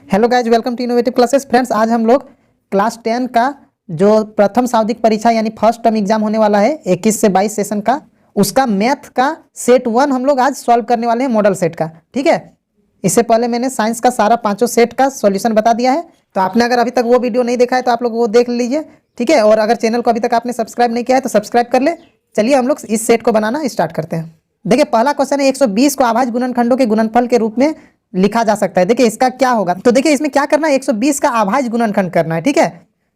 Hello guys, welcome to innovative classes. Friends, आज हम लोग क्लास 10 का जो प्रथम शाब्दिक परीक्षा यानी फर्स्ट टर्म एग्जाम होने वाला है 21 से 22 सेशन का, उसका मैथ का सेट 1 हम लोग आज सॉल्व करने वाले हैं, मॉडल सेट का। ठीक है, इससे पहले मैंने साइंस का सारा पांचों सेट का सॉल्यूशन बता दिया है, तो आपने अगर अभी तक वो वीडियो नहीं देखा है तो आप लोग वो देख लीजिए। ठीक है, और अगर चैनल को अभी तक आपने सब्सक्राइब नहीं किया है तो सब्सक्राइब कर ले। चलिए हम लोग इस सेट को बनाना स्टार्ट करते हैं। देखिए, पहला क्वेश्चन है 120 को अभाज्य गुणनखंडों के गुणनफल के रूप में लिखा जा सकता है। देखिए इसका क्या होगा, तो देखिए इसमें क्या करना है, 120 का अभाज्य गुणनखंड करना है। ठीक है,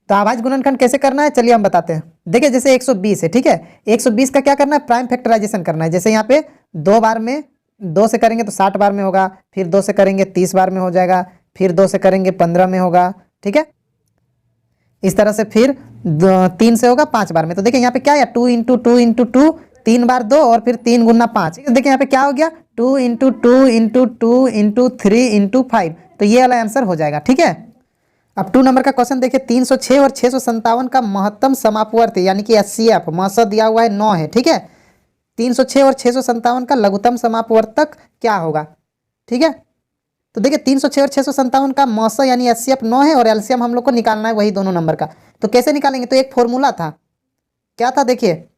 तो अभाज्य गुणनखंड कैसे करना है चलिए हम बताते हैं। देखिए जैसे 120 है, ठीक है, 120 का क्या करना है, प्राइम फैक्टराइजेशन करना है। जैसे यहाँ पे 2 बार में 2 से करेंगे तो 60 बार में होगा, फिर 2 से करेंगे 30 बार में हो जाएगा, फिर 2 से करेंगे 15 में होगा। ठीक है, इस तरह से फिर 3 से होगा 5 बार में। तो देखिए यहाँ पे क्या है, 2 इंटू 2 इंटू 2, 3 बार 2 और फिर 3 गुना 5। देखिए यहाँ पे क्या हो गया, 2 इंटू 2 इंटू 2 इंटू 3 इंटू 5, तो ये वाला आंसर हो जाएगा। ठीक है, अब 2 नंबर का क्वेश्चन देखिए, 306 और 657 का महत्तम समापवर्त यानी कि एचसीएफ मौसा दिया हुआ है 9 है। ठीक है, 306 और 657 का लघुत्तम समापवर्तक क्या होगा। ठीक है, तो देखिए 306 और 657 का मौसा यानी एचसीएफ 9 है और एलसीएम हम लोग को निकालना है वही दोनों नंबर का। तो कैसे निकालेंगे, तो एक फॉर्मूला था, क्या था देखिए,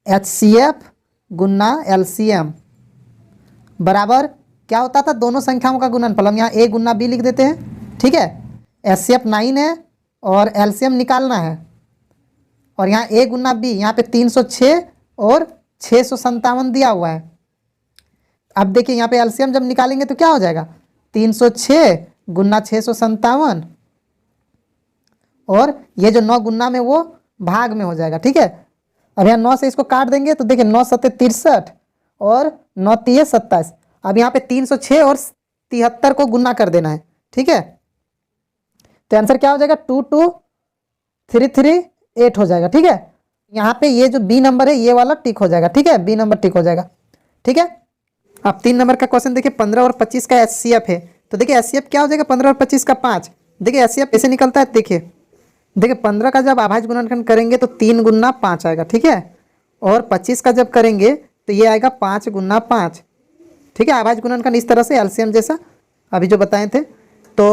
एचसीएफ गुना एलसीएम बराबर क्या होता था, दोनों संख्याओं का गुणनफल। हम यहाँ ए गुना बी लिख देते हैं। ठीक है, एचसीएफ 9 है और एलसीएम निकालना है, और यहाँ ए गुना बी, यहाँ पे 306 और 657 दिया हुआ है। अब देखिए यहाँ पे एलसीएम जब निकालेंगे तो क्या हो जाएगा, 306 गुना 657 और ये जो 9 गुना में वो भाग में हो जाएगा। ठीक है, अब यहाँ 9 से इसको काट देंगे तो देखिए 9 सत्ते 63 और 9 तिये 27। अब यहाँ पे 306 और 73 को गुना कर देना है। ठीक है, तो आंसर क्या हो जाएगा, 22338 हो जाएगा। ठीक है, यहाँ पे ये जो बी नंबर है ये वाला टिक हो जाएगा। ठीक है, बी नंबर टिक हो जाएगा। ठीक है, अब 3 नंबर का क्वेश्चन देखिए, 15 और 25 का एचसीएफ है। तो देखिए एचसीएफ क्या हो जाएगा, 15 और 25 का 5। देखिए एचसीएफ कैसे निकलता है, देखिए 15 का जब अभाज्य गुणनखंड करेंगे तो 3 गुना 5 आएगा। ठीक है, और 25 का जब करेंगे तो ये आएगा 5 गुना 5। ठीक है, अभाज्य गुणनखंड इस तरह से एलसीएम जैसा अभी जो बताए थे। तो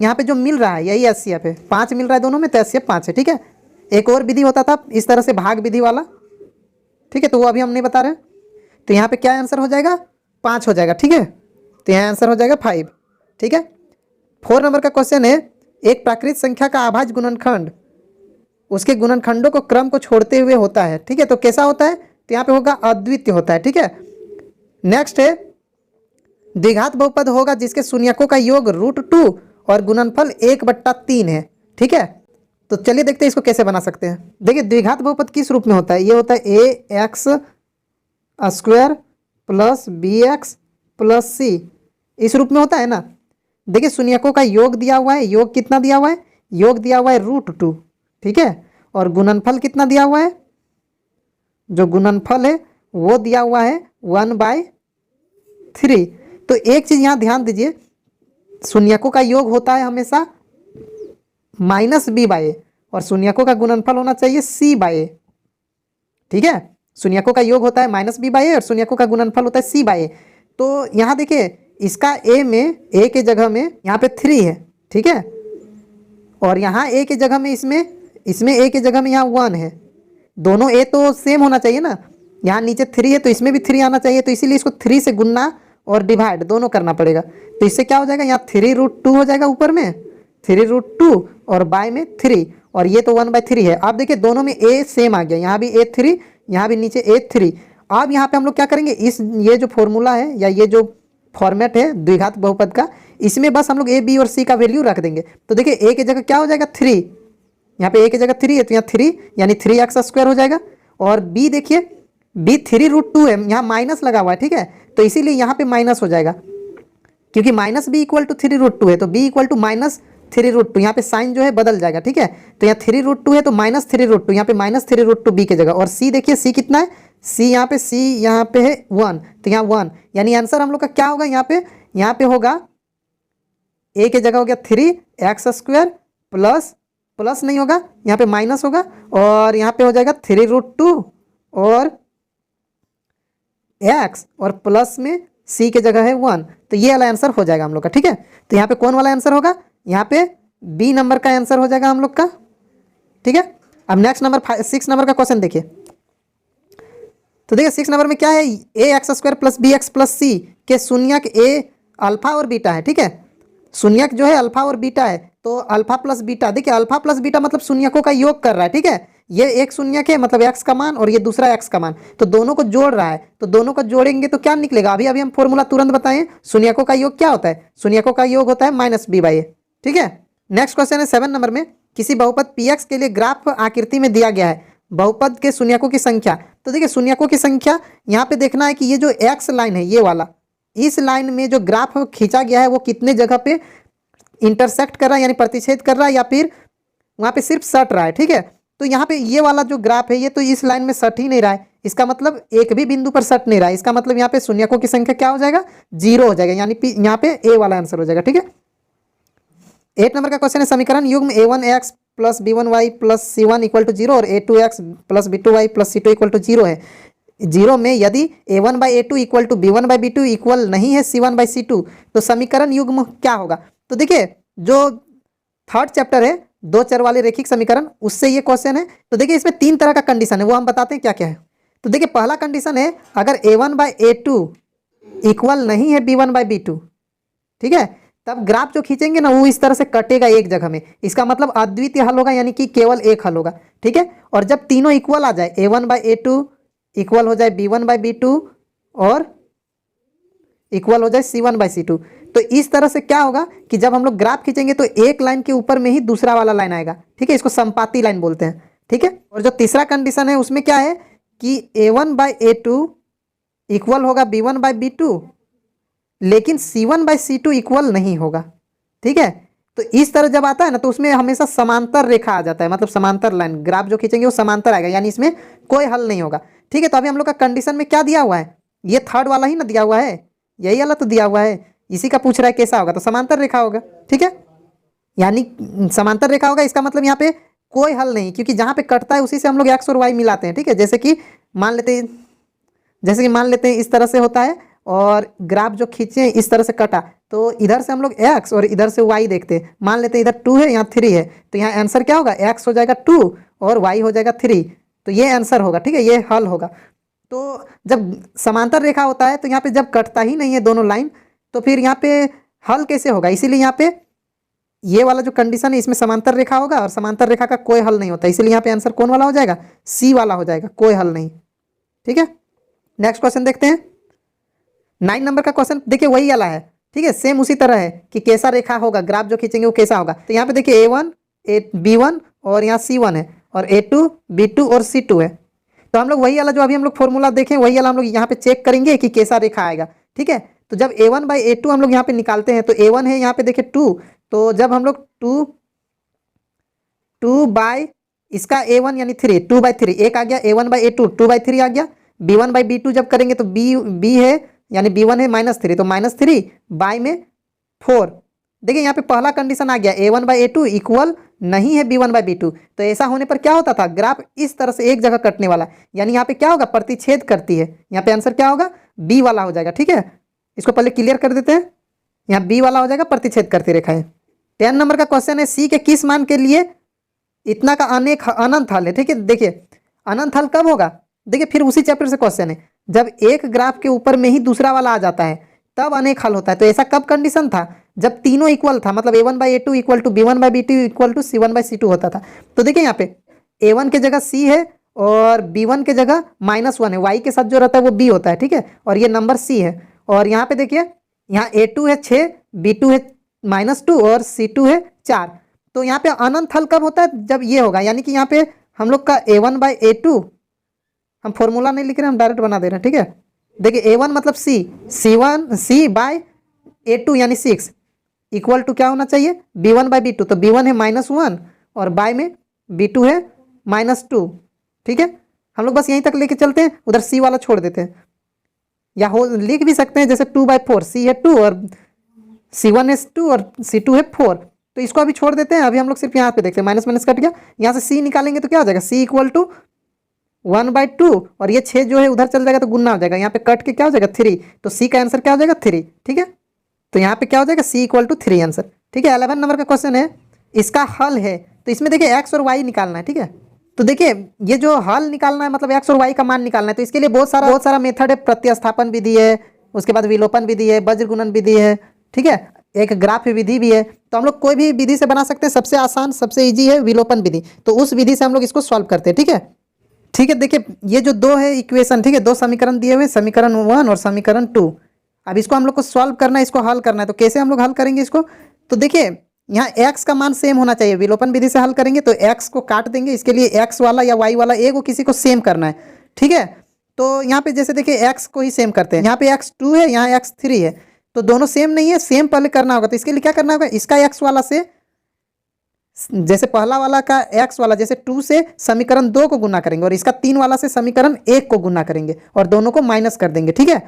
यहाँ पे जो मिल रहा है यही एचसीएफ है, 5 मिल रहा है दोनों में, तो एचसीएफ 5 है। ठीक है, एक और विधि होता था इस तरह से, भाग विधि वाला। ठीक है, तो वो अभी हम नहीं बता रहे। तो यहाँ पे क्या आंसर हो जाएगा, 5 हो जाएगा। ठीक है, तो यहाँ आंसर हो जाएगा 5। ठीक है, 4 नंबर का क्वेश्चन है, एक प्राकृत संख्या का अभाज्य गुणनखंड उसके गुणनखंडों को क्रम को छोड़ते हुए होता है। ठीक है, तो कैसा होता है, तो यहाँ पे होगा अद्वितीय होता है। ठीक है, नेक्स्ट है द्विघात बहुपद होगा जिसके शून्यकों का योग √2 और गुणनफल 1/3 है। ठीक है, तो चलिए देखते हैं इसको कैसे बना सकते हैं। देखिए द्विघात बहुपद किस रूप में होता है, ये होता है ax² plus bx plus c, इस रूप में होता है ना। देखिए शून्यकों का योग दिया हुआ है, योग कितना दिया हुआ है, योग दिया हुआ है √2। ठीक है, और गुणनफल कितना दिया हुआ है, जो गुणनफल है वो दिया हुआ है 1/3। तो एक चीज यहाँ ध्यान दीजिए, शून्यकों का योग होता है हमेशा -b/a और शून्यकों का गुणनफल होना चाहिए c/a। ठीक है, शून्यकों का योग होता है -b/a और शून्यकों का गुणनफल होता है c/a। तो यहाँ देखिए इसका a में, a के जगह में यहाँ पे 3 है। ठीक है, और यहाँ a के जगह में इसमें a के जगह में यहाँ 1 है। दोनों a तो सेम होना चाहिए ना, यहाँ नीचे 3 है तो इसमें भी 3 आना चाहिए, तो इसीलिए इसको 3 से गुना और डिवाइड दोनों करना पड़ेगा। तो इससे क्या हो जाएगा, यहाँ 3√2 हो जाएगा, ऊपर में 3√2 और बाय में 3, और ये तो 1/3 है। अब देखिए दोनों में a सेम आ गया, यहाँ भी a3, यहाँ भी नीचे a3। अब यहाँ पे हम लोग क्या करेंगे, ये जो फॉर्मूला है या ये जो फॉर्मेट है द्विघात बहुपद का, इसमें बस हम लोग a b और c का वैल्यू रख देंगे। तो देखिए a की जगह क्या हो जाएगा 3, यहाँ पे a की जगह 3 है तो यहाँ 3 यानी 3x² हो जाएगा, और b देखिए b 3√2 है, यहाँ माइनस लगा हुआ है। ठीक है, तो इसीलिए यहाँ पे माइनस हो जाएगा, क्योंकि -b = 3√2 है, तो b = -3√2, यहाँ पे साइन जो है बदल जाएगा। ठीक है, तो यहाँ 3√2 है तो -3√2, यहाँ पे -3√2 b की जगह, और c देखिए c कितना है, c यहाँ पे है 1, तो यहाँ 1, यानी आंसर हम लोग का क्या होगा, यहाँ पे होगा a की जगह हो गया 3x² प्लस नहीं होगा, यहाँ पे माइनस होगा, और यहाँ पे हो जाएगा 3√2 और x और प्लस में सी के जगह है 1, तो ये वाला आंसर हो जाएगा हम लोग का। ठीक है, तो यहाँ पे कौन वाला आंसर होगा, यहाँ पे बी नंबर का आंसर हो जाएगा हम लोग का। ठीक है, अब नेक्स्ट नंबर 6 नंबर का क्वेश्चन देखिए। तो देखिए 6 नंबर में क्या है, A X square plus B X plus C के शून्यक ए अल्फा और बीटा है। ठीक है, शून्यक जो है अल्फा और बीटा है, तो अल्फा प्लस बीटा, देखिए अल्फा प्लस बीटा मतलब शून्यकों का योग कर रहा है। ठीक है, ये एक शून्यक है मतलब एक्स का मान और ये दूसरा एक्स का मान, तो दोनों को जोड़ रहा है, तो दोनों को जोड़ेंगे तो क्या निकलेगा, अभी अभी हम फॉर्मूला तुरंत बताएं, शून्यकों का योग क्या होता है, शून्यकों का योग होता है -b/a। ठीक है, नेक्स्ट क्वेश्चन है 7 नंबर में, किसी बहुपद px के लिए ग्राफ आकृति में दिया गया है, बहुपद के शून्यकों की संख्या। तो देखिए शून्यकों की संख्या यहाँ पे देखना है कि ये जो एक्स लाइन है ये वाला, इस लाइन में जो ग्राफ खींचा गया है वो कितने जगह पे इंटरसेक्ट कर रहा है यानी प्रतिच्छेद कर रहा है या फिर वहाँ पे सिर्फ सट रहा है। ठीक है, तो यहाँ पे ये वाला जो ग्राफ है ये तो इस लाइन में सट ही नहीं रहा है, इसका मतलब एक भी बिंदु पर सट नहीं रहा है, इसका मतलब यहाँ पे शून्यकों की संख्या क्या हो जाएगा, 0 हो जाएगा, यानी यहाँ पे ए वाला आंसर हो जाएगा। ठीक है, 8 नंबर का क्वेश्चन है, समीकरण युग्म a1x plus b1y plus c1 equal to 0 और a2x plus b2y plus c2 equal to 0 है। 0 में यदि a1/a2 equal to b1/b2 equal नहीं है c1/c2 तो समीकरण युग्म क्या होगा। तो देखिए जो 3rd चैप्टर है दो चर वाले रेखिक समीकरण, उससे ये क्वेश्चन है। तो देखिए इसमें 3 तरह का कंडीशन है, वो हम बताते हैं क्या क्या है। तो देखिए पहला कंडीशन है, अगर a1/a2 इक्वल नहीं है b1/b2, ठीक है, तब ग्राफ जो खींचेंगे ना वो इस तरह से कटेगा एक जगह में, इसका मतलब अद्वितीय हल होगा, यानी कि केवल एक हल होगा। ठीक है, और जब तीनों इक्वल आ जाए, a1/a2 इक्वल हो जाए b1/b2 और इक्वल हो जाए c1/c2, तो इस तरह से क्या होगा कि जब हम लोग ग्राफ खींचेंगे तो एक लाइन के ऊपर में ही दूसरा वाला लाइन आएगा। ठीक है, इसको संपाती लाइन बोलते हैं। ठीक है, और जो तीसरा कंडीशन है उसमें क्या है कि a1/a2 इक्वल होगा b1/b2 लेकिन c1/c2 इक्वल नहीं होगा। ठीक है, तो इस तरह जब आता है ना तो उसमें हमेशा समांतर रेखा आ जाता है, मतलब समांतर लाइन, ग्राफ जो खींचेंगे वो समांतर आएगा, यानी इसमें कोई हल नहीं होगा। ठीक है, तो अभी हम लोग का कंडीशन में क्या दिया हुआ है, ये 3rd वाला ही ना दिया हुआ है, यही वाला तो दिया हुआ है, इसी का पूछ रहा है कैसा होगा, तो समांतर रेखा होगा। ठीक है, यानी समांतर रेखा होगा, इसका मतलब यहाँ पे कोई हल नहीं, क्योंकि जहाँ पे कटता है उसी से हम लोग एक्स और वाई मिलाते हैं। ठीक है, जैसे कि मान लेते हैं इस तरह से होता है और ग्राफ जो खींचे इस तरह से कटा, तो इधर से हम लोग x और इधर से y देखते हैं, मान लेते हैं इधर 2 है यहाँ 3 है, तो यहाँ आंसर क्या होगा, x हो जाएगा 2 और y हो जाएगा 3, तो ये आंसर होगा। ठीक है, ये हल होगा। तो जब समांतर रेखा होता है तो यहाँ पे जब कटता ही नहीं है दोनों लाइन, तो फिर यहाँ पे हल कैसे होगा, इसीलिए यहाँ पे ये वाला जो कंडीशन है इसमें समांतर रेखा होगा और समांतर रेखा का कोई हल नहीं होता, इसलिए यहाँ पे आंसर कौन वाला हो जाएगा, सी वाला हो जाएगा, कोई हल नहीं। ठीक है, नेक्स्ट क्वेश्चन देखते हैं। 9 नंबर का क्वेश्चन देखिए वही वाला है। ठीक है, सेम उसी तरह है कि कैसा रेखा होगा, ग्राफ जो खींचेंगे वो कैसा होगा। तो यहाँ पे देखिए a1 b1 और यहाँ c1 है और a2 b2 और c2 है। तो हम लोग वही वाला जो अभी हम लोग फॉर्मूला देखें वही वाला हम लोग यहाँ पे चेक करेंगे कि कैसा रेखा आएगा। ठीक है, तो जब a1/a2 हम लोग यहाँ पे निकालते हैं तो a1 है यहाँ पे देखिए 2, तो जब हम लोग 2 बाई इसका a1 यानी 3, 2/3 एक आ गया, a1/a2 2/3 आ गया, b1/b2 जब करेंगे तो b है यानी b1 है -3, तो -3 बाई में 4। देखिए यहाँ पे पहला कंडीशन आ गया, a1/a2 इक्वल नहीं है b1/b2, तो ऐसा होने पर क्या होता था, ग्राफ इस तरह से एक जगह कटने वाला, यानी यहाँ पे क्या होगा, प्रतिच्छेद करती है, यहाँ पे आंसर क्या होगा, b वाला हो जाएगा। ठीक है, इसको पहले क्लियर कर देते हैं, यहाँ b वाला हो जाएगा, प्रतिच्छेद करती रेखा है। 10 नंबर का क्वेश्चन है, c के किस मान के लिए इतना का अनेक अनंत हल है। ठीक है, देखिए अनंत हल कब होगा, देखिए फिर उसी चैप्टर से क्वेश्चन है, जब एक ग्राफ के ऊपर में ही दूसरा वाला आ जाता है तब अनेक हल होता है। तो ऐसा कब कंडीशन था, जब तीनों इक्वल था, मतलब a1/a2 equal to b1/b2 equal to c1/c2 होता था। तो देखिए यहाँ पे a1 के जगह c है और b1 के जगह -1 है, y के साथ जो रहता है वो b होता है। ठीक है, और ये नंबर c है, और यहाँ पे देखिए यहाँ a2 है 6, b2 है -2 और c2 है 4। तो यहाँ पे अनंत हल कब होता है, जब ये होगा, यानी कि यहाँ पे हम लोग का a1/a2, हम फॉर्मूला नहीं लिख रहे, हम डायरेक्ट बना दे रहे हैं। ठीक है, देखिए a1 मतलब c/a2 यानी 6 इक्वल टू क्या होना चाहिए, b1/b2, तो b1 है -1 और बाय में b2 है -2। ठीक है, हम लोग बस यहीं तक लेके चलते हैं, उधर c वाला छोड़ देते हैं, या हो लिख भी सकते हैं जैसे 2/4, c है 2 और c1 है 2 और c2 है 4, तो इसको अभी छोड़ देते हैं। अभी हम लोग सिर्फ यहाँ पे देखते हैं, माइनस माइनस कट गया, यहाँ से c निकालेंगे तो क्या हो जाएगा, c इक्वल टू 1/2 और ये 6 जो है उधर चल जाएगा तो गुना हो जाएगा, यहाँ पे कट के क्या हो जाएगा 3, तो सी का आंसर क्या हो जाएगा 3। ठीक है, तो यहाँ पे क्या हो जाएगा सी इक्वल टू 3 आंसर। ठीक है, 11 नंबर का क्वेश्चन है, इसका हल है, तो इसमें देखिए एक्स और वाई निकालना है। ठीक है, तो देखिए ये जो हल निकालना है मतलब एक्स और वाई का मान निकालना है, तो इसके लिए बहुत सारा मेथड है, प्रतिस्थापन विधि है, उसके बाद विलोपन विधि है, वज्र गुणन विधि है। ठीक है, एक ग्राफ विधि भी है, तो हम लोग कोई भी विधि से बना सकते हैं, सबसे आसान सबसे इजी है विलोपन विधि, तो उस विधि से हम लोग इसको सॉल्व करते हैं। ठीक है, ठीक है, देखिए ये जो दो है इक्वेशन, ठीक है, दो समीकरण दिए हुए, समीकरण 1 और समीकरण 2। अब इसको हम लोग को सॉल्व करना है, इसको हल करना है, तो कैसे हम लोग हल करेंगे इसको, तो देखिए यहाँ x का मान सेम होना चाहिए, विलोपन विधि से हल करेंगे तो x को काट देंगे, इसके लिए x वाला या y वाला एक को किसी को सेम करना है। ठीक है, तो यहाँ पे जैसे देखिए x को ही सेम करते हैं, यहाँ पे x2 है, यहाँ x3 है, तो दोनों सेम नहीं है, सेम पहले करना होगा, तो इसके लिए क्या करना होगा, इसका x वाला से जैसे पहला वाला का x वाला जैसे 2 से समीकरण 2 को गुना करेंगे और इसका 3 वाला से समीकरण 1 को गुना करेंगे और दोनों को माइनस कर देंगे। ठीक है,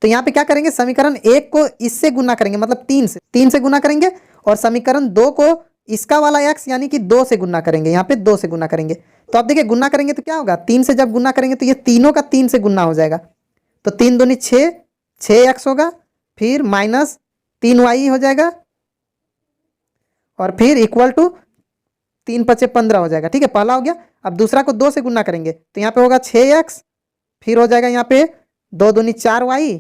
तो यहाँ पे क्या करेंगे, समीकरण 1 को इससे गुना करेंगे मतलब 3 से गुना करेंगे और समीकरण 2 को इसका वाला x यानी कि 2 से गुना करेंगे, यहाँ पे 2 से गुना करेंगे। तो आप देखिए गुना करेंगे तो क्या होगा, 3 से जब गुना करेंगे तो ये तीनों का 3 से गुना हो जाएगा, तो 3 दूनी 6, 6x होगा, फिर माइनस 3y हो जाएगा और फिर इक्वल टू 3 × 5 = 15 हो जाएगा। ठीक है, पहला हो गया। अब दूसरा को 2 से गुना करेंगे तो यहाँ पे होगा 6x, फिर हो जाएगा यहाँ पे 2 दूनी 4y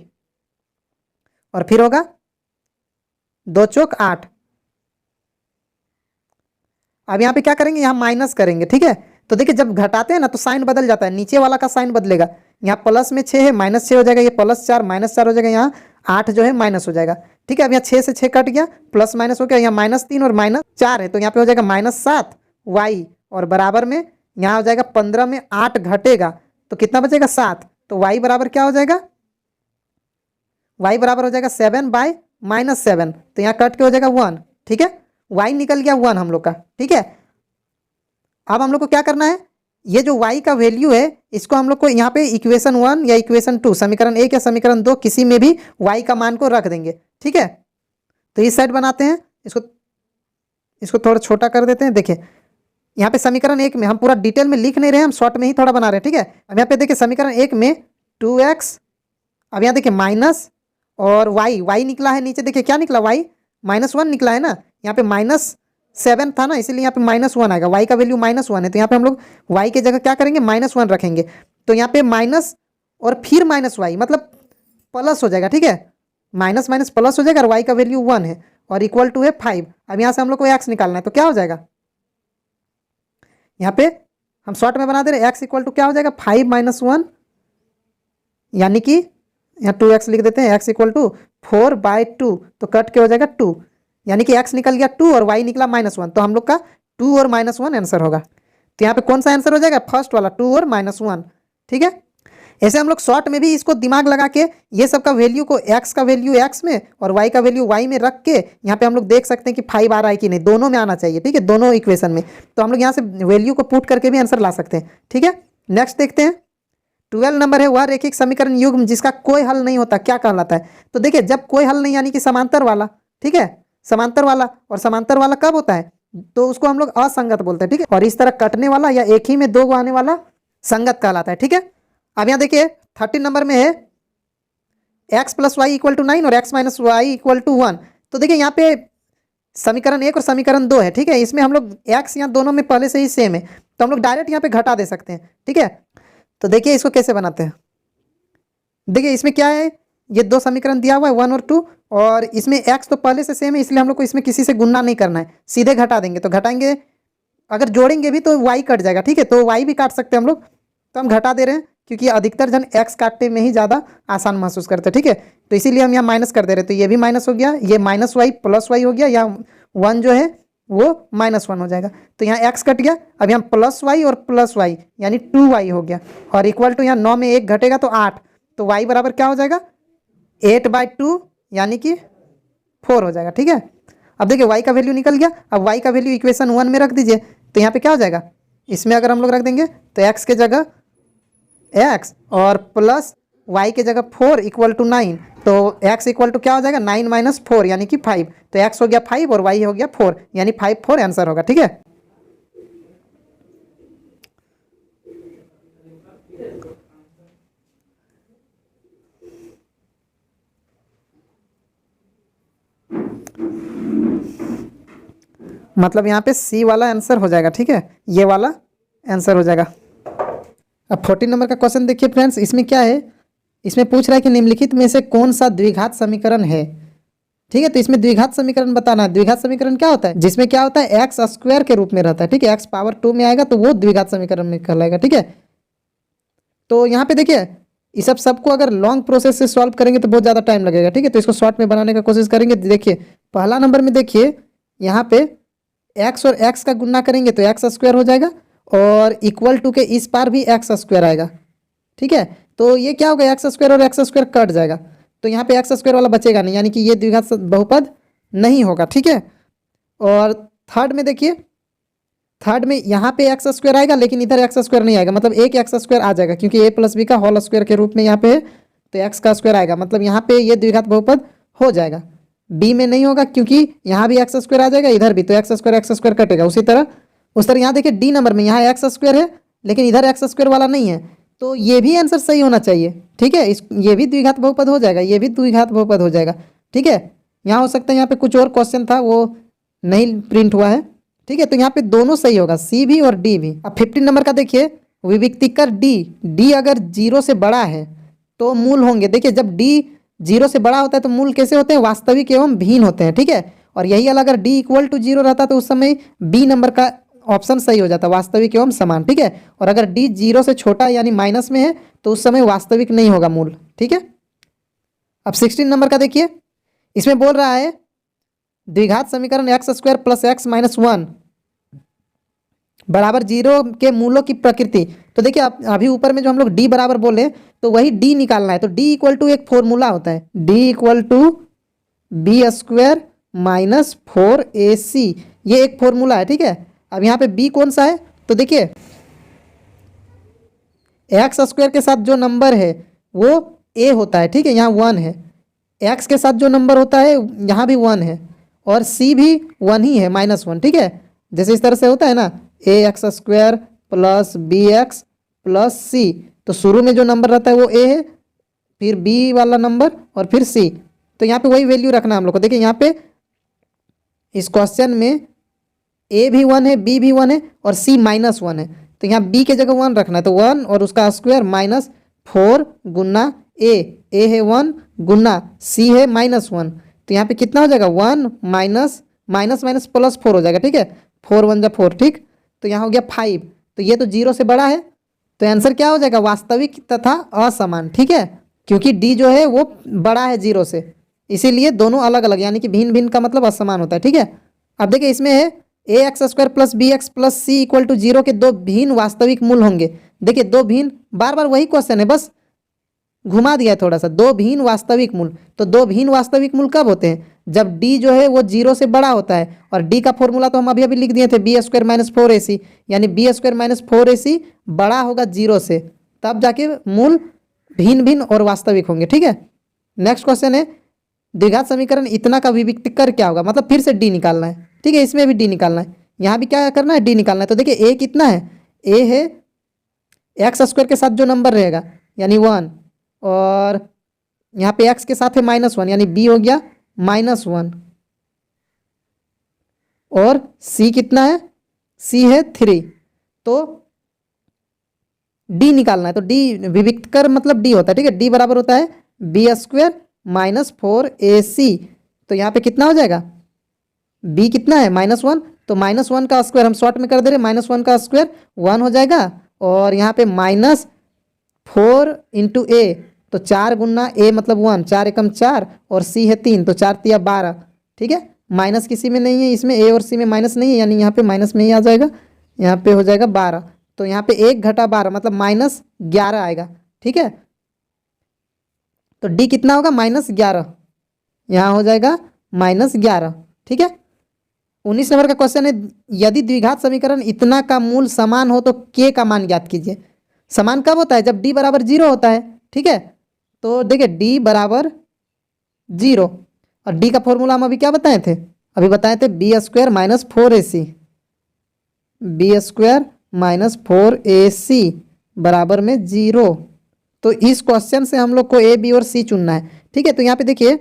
और फिर होगा 2 चौक 8। अब यहाँ पे क्या करेंगे, यहाँ माइनस करेंगे। ठीक है, तो देखिए जब घटाते हैं ना तो साइन बदल जाता है, नीचे वाला का साइन बदलेगा, यहाँ प्लस में 6 है -6 हो जाएगा, ये +4 -4 हो जाएगा, यहाँ 8 जो है माइनस हो जाएगा। ठीक है, अब यहाँ 6 से 6 कट गया, प्लस माइनस हो गया, यहाँ -3 और -4 है, तो यहाँ पे हो जाएगा -7y और बराबर में यहाँ हो जाएगा 15 में 8 घटेगा तो कितना बचेगा 7, तो y बराबर क्या हो जाएगा, y बराबर हो जाएगा 7/-7, तो यहाँ कट के हो जाएगा 1। ठीक है, y निकल गया 1 हम लोग का। ठीक है, अब हम लोग को क्या करना है, ये जो y का वैल्यू है इसको हम लोग को यहाँ पे इक्वेशन 1 या इक्वेशन 2 समीकरण 1 या समीकरण 2 किसी में भी y का मान को रख देंगे। ठीक है, तो इस साइड बनाते हैं, इसको थोड़ा छोटा कर देते हैं। देखिए यहाँ पे समीकरण 1 में हम पूरा डिटेल में लिख नहीं रहे हैं, हम शॉर्ट में ही थोड़ा बना रहे हैं। ठीक है, अब यहाँ पे देखिए समीकरण 1 में 2x, अब यहाँ देखिए माइनस और y निकला है, नीचे देखिए क्या निकला, y -1 निकला है ना, यहाँ पे -7 था ना, इसीलिए यहाँ पे -1 आएगा, y का वैल्यू -1 है, तो यहाँ पे हम लोग y की जगह क्या करेंगे -1 रखेंगे, तो यहाँ पे माइनस और फिर -y मतलब प्लस हो जाएगा। ठीक है, माइनस माइनस प्लस हो जाएगा और y का वैल्यू 1 है और इक्वल टू है 5। अब यहाँ से हम लोग को x निकालना है, तो क्या हो जाएगा, यहाँ पे हम शॉर्ट में बना दे रहे, x इक्वल टू क्या हो जाएगा 5 - 1 यानी कि यहाँ 2x लिख देते हैं, x इक्वल टू 4/2, तो कट के हो जाएगा 2 यानी कि x निकल गया 2 और y निकला -1, तो हम लोग का 2 और -1 आंसर होगा। तो यहाँ पे कौन सा आंसर हो जाएगा, फर्स्ट वाला 2 और -1। ठीक है, ऐसे हम लोग शॉर्ट में भी इसको दिमाग लगा के ये सब का वैल्यू को x का वैल्यू x में और y का वैल्यू y में रख के यहाँ पे हम लोग देख सकते हैं कि 5 आ रहा है कि नहीं, दोनों में आना चाहिए। ठीक है, दोनों इक्वेशन में, तो हम लोग यहाँ से वैल्यू को पुट करके भी आंसर ला सकते हैं। ठीक है, नेक्स्ट देखते हैं 12 नंबर है, वह रैखिक समीकरण युग्म जिसका कोई हल नहीं होता क्या कहलाता है। तो देखिए जब कोई हल नहीं यानी कि समांतर वाला, ठीक है, समांतर वाला, और समांतर वाला कब होता है, तो उसको हम लोग असंगत बोलते हैं। ठीक है, और इस तरह कटने वाला या एक ही में 2 आने वाला संगत कहलाता है। ठीक है, अब यहाँ देखिए 13 नंबर में है x + y = 9 और x - y = 1। तो देखिए यहाँ पे समीकरण 1 और समीकरण 2 है। ठीक है, इसमें हम लोग x यहाँ दोनों में पहले से ही सेम है, तो हम लोग डायरेक्ट यहाँ पे घटा दे सकते हैं। ठीक है, तो देखिए इसको कैसे बनाते हैं, देखिए इसमें क्या है, ये 2 समीकरण दिया हुआ है 1 और 2, और इसमें x तो पहले से सेम है, इसलिए हम लोग को इसमें किसी से गुणा नहीं करना है, सीधे घटा देंगे। तो घटाएंगे, अगर जोड़ेंगे भी तो y कट जाएगा। ठीक है, तो y भी काट सकते हैं हम लोग, तो हम घटा दे रहे हैं क्योंकि अधिकतर जन x काटने में ही ज़्यादा आसान महसूस करते हैं। ठीक है, तो इसीलिए हम यहाँ माइनस कर दे रहे हैं, तो ये भी माइनस हो गया, ये -y + y हो गया, या 1 जो है वो -1 हो जाएगा, तो यहाँ x कट गया। अब यहाँ +y और +y यानी 2y हो गया, और इक्वल टू यहाँ 9 में 1 घटेगा तो 8, तो y बराबर क्या हो जाएगा 8/2 यानी कि 4 हो जाएगा। ठीक है, अब देखिए y का वैल्यू निकल गया, अब y का वैल्यू इक्वेशन 1 में रख दीजिए, तो यहाँ पे क्या हो जाएगा, इसमें अगर हम लोग रख देंगे तो x के जगह x और प्लस y के जगह 4 = 9, तो x इक्वल टू क्या हो जाएगा 9 - 4 यानी कि 5, तो x हो गया 5 और y हो गया 4 यानी 5 4 आंसर होगा। ठीक है, मतलब यहाँ पे सी वाला आंसर हो जाएगा, ठीक है, ये वाला आंसर हो जाएगा। अब 14 नंबर का क्वेश्चन देखिए फ्रेंड्स, इसमें क्या है, इसमें पूछ रहा है कि निम्नलिखित में से कौन सा द्विघात समीकरण है, ठीक है। तो इसमें द्विघात समीकरण बताना है। द्विघात समीकरण क्या होता है, जिसमें क्या होता है एक्स स्क्वायर के रूप में रहता है, ठीक है, एक्स पावर 2 में आएगा तो वो द्विघात समीकरण में कहलाएगा, ठीक है। तो यहाँ पे देखिए इस सबको अगर लॉन्ग प्रोसेस से सॉल्व करेंगे तो बहुत ज़्यादा टाइम लगेगा, ठीक है। तो इसको शॉर्ट में बनाने का कोशिश करेंगे। देखिए पहला नंबर में देखिए यहाँ पे एक्स और एक्स का गुना करेंगे तो एक्स स्क्वायर हो जाएगा और इक्वल टू के इस पार भी एक्स स्क्वायर आएगा, ठीक है। तो ये क्या होगा, एक्स स्क्वायर और एक्स स्क्वायर कट जाएगा तो यहाँ पे एक्स स्क्वायर वाला बचेगा नहीं, यानी कि ये द्विघात बहुपद नहीं होगा, ठीक है। और थर्ड में देखिए, थर्ड में यहाँ पे एक्स स्क्वायर आएगा लेकिन इधर एक्स स्क्वायर नहीं आएगा, मतलब एक एक्स स्क्वायर आ जाएगा क्योंकि ए प्लस बी का होल स्क्वायर के रूप में यहाँ पे है तो एक्स का स्क्वायर आएगा, मतलब यहाँ पे ये द्विघात बहुपद हो जाएगा। बी में नहीं होगा क्योंकि यहाँ भी एक्स स्क्वायर आ जाएगा, इधर भी, तो एक्स स्क्वायर कटेगा। उसी तरह उस तरह यहाँ देखिए डी नंबर में यहाँ एक्स स्क्वायर है लेकिन इधर एक्स स्क्वायर वाला नहीं है, तो ये भी आंसर सही होना चाहिए, ठीक है। ये भी द्विघात बहुपद हो जाएगा, ये भी द्विघात बहुपद हो जाएगा, ठीक है। यहाँ हो सकता है यहाँ पे कुछ और क्वेश्चन था वो नहीं प्रिंट हुआ है, ठीक है। तो यहाँ पे दोनों सही होगा, सी भी और डी भी। अब 15 नंबर का देखिए, विविक्तिकर डी अगर 0 से बड़ा है तो मूल होंगे। देखिए जब डी 0 से बड़ा होता है तो मूल कैसे होते हैं, वास्तविक एवं भिन्न होते हैं, ठीक है। और यही अगर डी इक्वल टू 0 रहता तो उस समय बी नंबर का ऑप्शन सही हो जाता, वास्तविक एवं समान, ठीक है। और अगर डी 0 से छोटा यानी माइनस में है तो उस समय वास्तविक नहीं होगा मूल, ठीक है। अब 16 नंबर का देखिए, इसमें बोल रहा है द्विघात समीकरण x square plus x minus 1 बराबर 0 के मूलों की प्रकृति। तो देखिए अभी ऊपर में जो हम लोग डी बराबर बोले तो वही डी निकालना है। तो डी इक्वल टू एक फॉर्मूला होता है, D equal to B square minus 4ac, ये एक फॉर्मूला है, ठीक है। अब यहाँ पे बी कौन सा है, तो देखिए एक्स स्क्वायर के साथ जो नंबर है वो ए होता है, ठीक है, यहाँ 1 है। एक्स के साथ जो नंबर होता है यहाँ भी 1 है और सी भी 1 ही है, -1, ठीक है। जैसे इस तरह से होता है ना, A X square plus B X plus C, तो शुरू में जो नंबर रहता है वो ए है, फिर बी वाला नंबर और फिर सी। तो यहाँ पे वही वैल्यू रखना है हम लोग को। देखिए यहाँ पे इस क्वेश्चन में ए भी 1 है, बी भी 1 है और सी -1 है, तो यहाँ बी के जगह 1 रखना है। तो 1 और उसका स्क्वायर -4 गुना ए है 1 गुना सी है -1, तो यहाँ पे कितना हो जाएगा 1 माइनस माइनस प्लस 4 हो जाएगा, ठीक है। 4 1 जा 4, ठीक। तो यहाँ हो गया 5, तो ये तो 0 से बड़ा है तो आंसर क्या हो जाएगा, वास्तविक तथा असमान, ठीक है, क्योंकि डी जो है वो बड़ा है 0 से, इसीलिए दोनों अलग अलग, यानी कि भिन्न भिन्न का मतलब असमान होता है, ठीक है। अब देखिए इसमें है A X square plus B X plus C equal to 0 के दो भिन्न वास्तविक मूल होंगे। देखिए दो भिन्न, बार बार वही क्वेश्चन है, बस घुमा दिया है थोड़ा सा। दो भिन्न वास्तविक मूल, तो दो भिन्न वास्तविक मूल कब होते हैं, जब डी जो है वो 0 से बड़ा होता है। और डी का फॉर्मूला तो हम अभी अभी लिख दिए थे, बी स्क्वायर माइनस 4ac, यानी बी स्क्वायर माइनस 4ac बड़ा होगा 0 से, तब जाके मूल भिन्न भिन्न और वास्तविक होंगे, ठीक है। नेक्स्ट क्वेश्चन है द्विघात समीकरण इतना का विविक्तिकर क्या होगा, मतलब फिर से डी निकालना है, ठीक है। इसमें भी डी निकालना है, यहाँ भी क्या करना है, डी निकालना है। तो देखिए ए कितना है, ए है एक्स स्क्वायर के साथ जो नंबर रहेगा यानी 1, और यहाँ पे एक्स के साथ है -1 यानी बी हो गया -1, और सी कितना है, सी है 3, तो डी निकालना है। तो डी विविक्तकर मतलब डी होता है, ठीक है। डी बराबर होता है बी स्क्वायर माइनस 4ac, तो यहाँ पे कितना हो जाएगा, बी कितना है -1, तो -1 का स्क्वायर हम शॉर्ट में कर दे रहे, -1 का स्क्वायर 1 हो जाएगा, और यहाँ पे -4 इंटू ए, तो 4 गुना ए मतलब 1, 4 एकम 4 और सी है 3, तो 4 तिया 12, ठीक है। माइनस किसी में नहीं है, इसमें ए और सी में माइनस नहीं है, यानी यहाँ पे माइनस में ही आ जाएगा, यहाँ पे हो जाएगा 12, तो यहाँ पे 1 घटा 12 मतलब -11 आएगा, ठीक है। तो डी कितना होगा -11, यहाँ हो जाएगा -11, ठीक है। 19 नंबर का क्वेश्चन है यदि द्विघात समीकरण इतना का मूल समान हो तो के का मान ज्ञात कीजिए। समान कब होता है, जब डी बराबर 0 होता है, ठीक है। तो देखिए डी बराबर 0, और डी का फॉर्मूला हम अभी क्या बताए थे, अभी बताए थे B square minus 4ac, B square minus 4ac बराबर में 0। तो इस क्वेश्चन से हम लोग को ए बी और सी चुनना है, ठीक है। तो यहाँ पे देखिए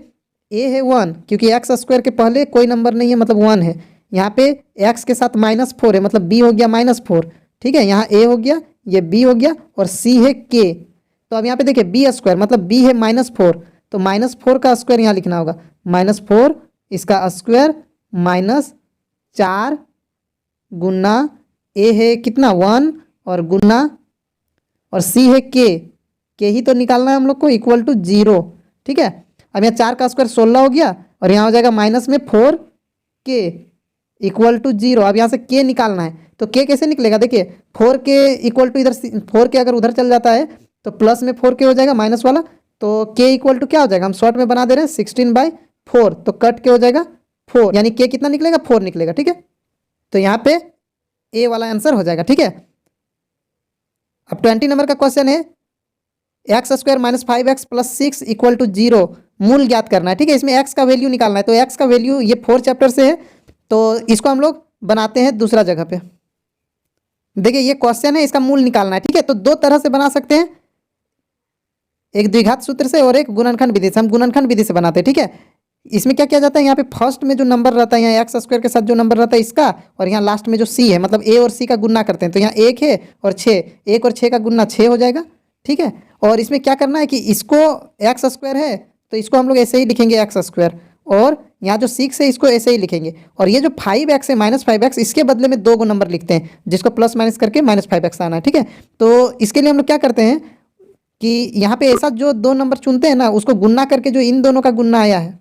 ए है 1, क्योंकि एक्स स्क्वायर के पहले कोई नंबर नहीं है मतलब 1 है। यहाँ पे एक्स के साथ -4 है मतलब बी हो गया -4। ठीक है, यहाँ ए हो गया, ये बी हो गया, और सी है के। तो अब यहाँ पे देखिए बी स्क्वायर मतलब बी है -4, तो -4 का स्क्वायर यहाँ लिखना होगा, -4 इसका स्क्वायर -4 गुना ए है कितना 1 और गुना और सी है के ही तो निकालना है हम लोग को, इक्वल टू 0। ठीक है, अब यहाँ 4 का स्क्वायर 16 हो गया और यहाँ हो जाएगा माइनस में 4 के इक्वल टू 0। अब यहाँ से के निकालना है, तो के कैसे निकलेगा, देखिए 4 के इक्वल टू इधर 4 के अगर उधर चल जाता है तो प्लस में 4 के हो जाएगा माइनस वाला, तो के इक्वल टू क्या हो जाएगा, हम शॉर्ट में बना दे रहे हैं 16/4, तो कट के हो जाएगा 4, यानी के कितना निकलेगा 4 निकलेगा। ठीक है, तो यहाँ पे ए वाला आंसर हो जाएगा। ठीक है, अब 20 नंबर का क्वेश्चन है एक्स स्क्वायर -5x + 6 = 0 मूल ज्ञात करना है। ठीक है, इसमें एक्स का वैल्यू निकालना है, तो एक्स का वैल्यू ये 4 चैप्टर से है, तो इसको हम लोग बनाते हैं दूसरा जगह पे। देखिए ये क्वेश्चन है, इसका मूल निकालना है। ठीक है, तो दो तरह से बना सकते हैं, एक द्विघात सूत्र से और एक गुणनखंड विधि से। हम गुणनखंड विधि से बनाते हैं। ठीक है, इसमें क्या किया जाता है, यहाँ पे फर्स्ट में जो नंबर रहता है, यहाँ एक्स स्क्वायर के साथ जो नंबर रहता है इसका, और यहाँ लास्ट में जो सी है मतलब ए और सी का गुणा करते हैं, तो यहाँ 1 है और 6, 1 और 6 का गुणा 6 हो जाएगा। ठीक है, और इसमें क्या करना है कि इसको एक्स स्क्वायर है तो इसको हम लोग ऐसे ही लिखेंगे एक्स स्क्वायर, और यहाँ जो 6 है इसको ऐसे ही लिखेंगे, और ये जो 5x है -5x इसके बदले में 2 नंबर लिखते हैं जिसको प्लस माइनस करके -5x आना है। ठीक है, तो इसके लिए हम लोग क्या करते हैं कि यहाँ पे ऐसा जो 2 नंबर चुनते हैं ना उसको गुणा करके जो इन दोनों का गुणा आया है,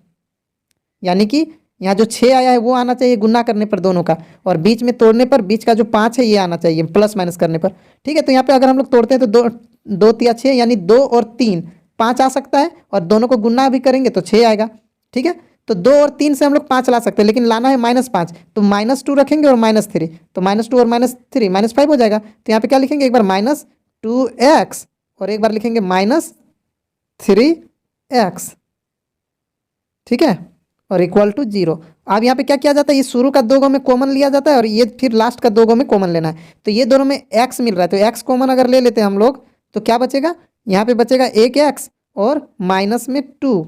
यानी कि यहाँ जो 6 आया है वो आना चाहिए गुणा करने पर दोनों का, और बीच में तोड़ने पर बीच का जो 5 है ये आना चाहिए प्लस माइनस करने पर। ठीक है, तो यहाँ पे अगर हम लोग तोड़ते हैं तो 2 तिया 6 यानी 2 और 3 5 आ सकता है, और दोनों को गुणा भी करेंगे तो 6 आएगा। ठीक है, तो 2 और 3 से हम लोग 5 ला सकते हैं, लेकिन लाना है -5, तो -2 रखेंगे और -3, तो -2 और -3 -5 हो जाएगा। तो यहाँ पे क्या लिखेंगे, एक बार -2x और एक बार लिखेंगे -3x। ठीक है, और इक्वल टू 0। अब यहाँ पे क्या किया जाता है, ये शुरू का 2 में कॉमन लिया जाता है और ये फिर लास्ट का 2 में कॉमन लेना है, तो ये दोनों में x मिल रहा है, तो x कॉमन अगर ले लेते हैं हम लोग तो क्या बचेगा, यहाँ पे बचेगा 1x और माइनस में 2,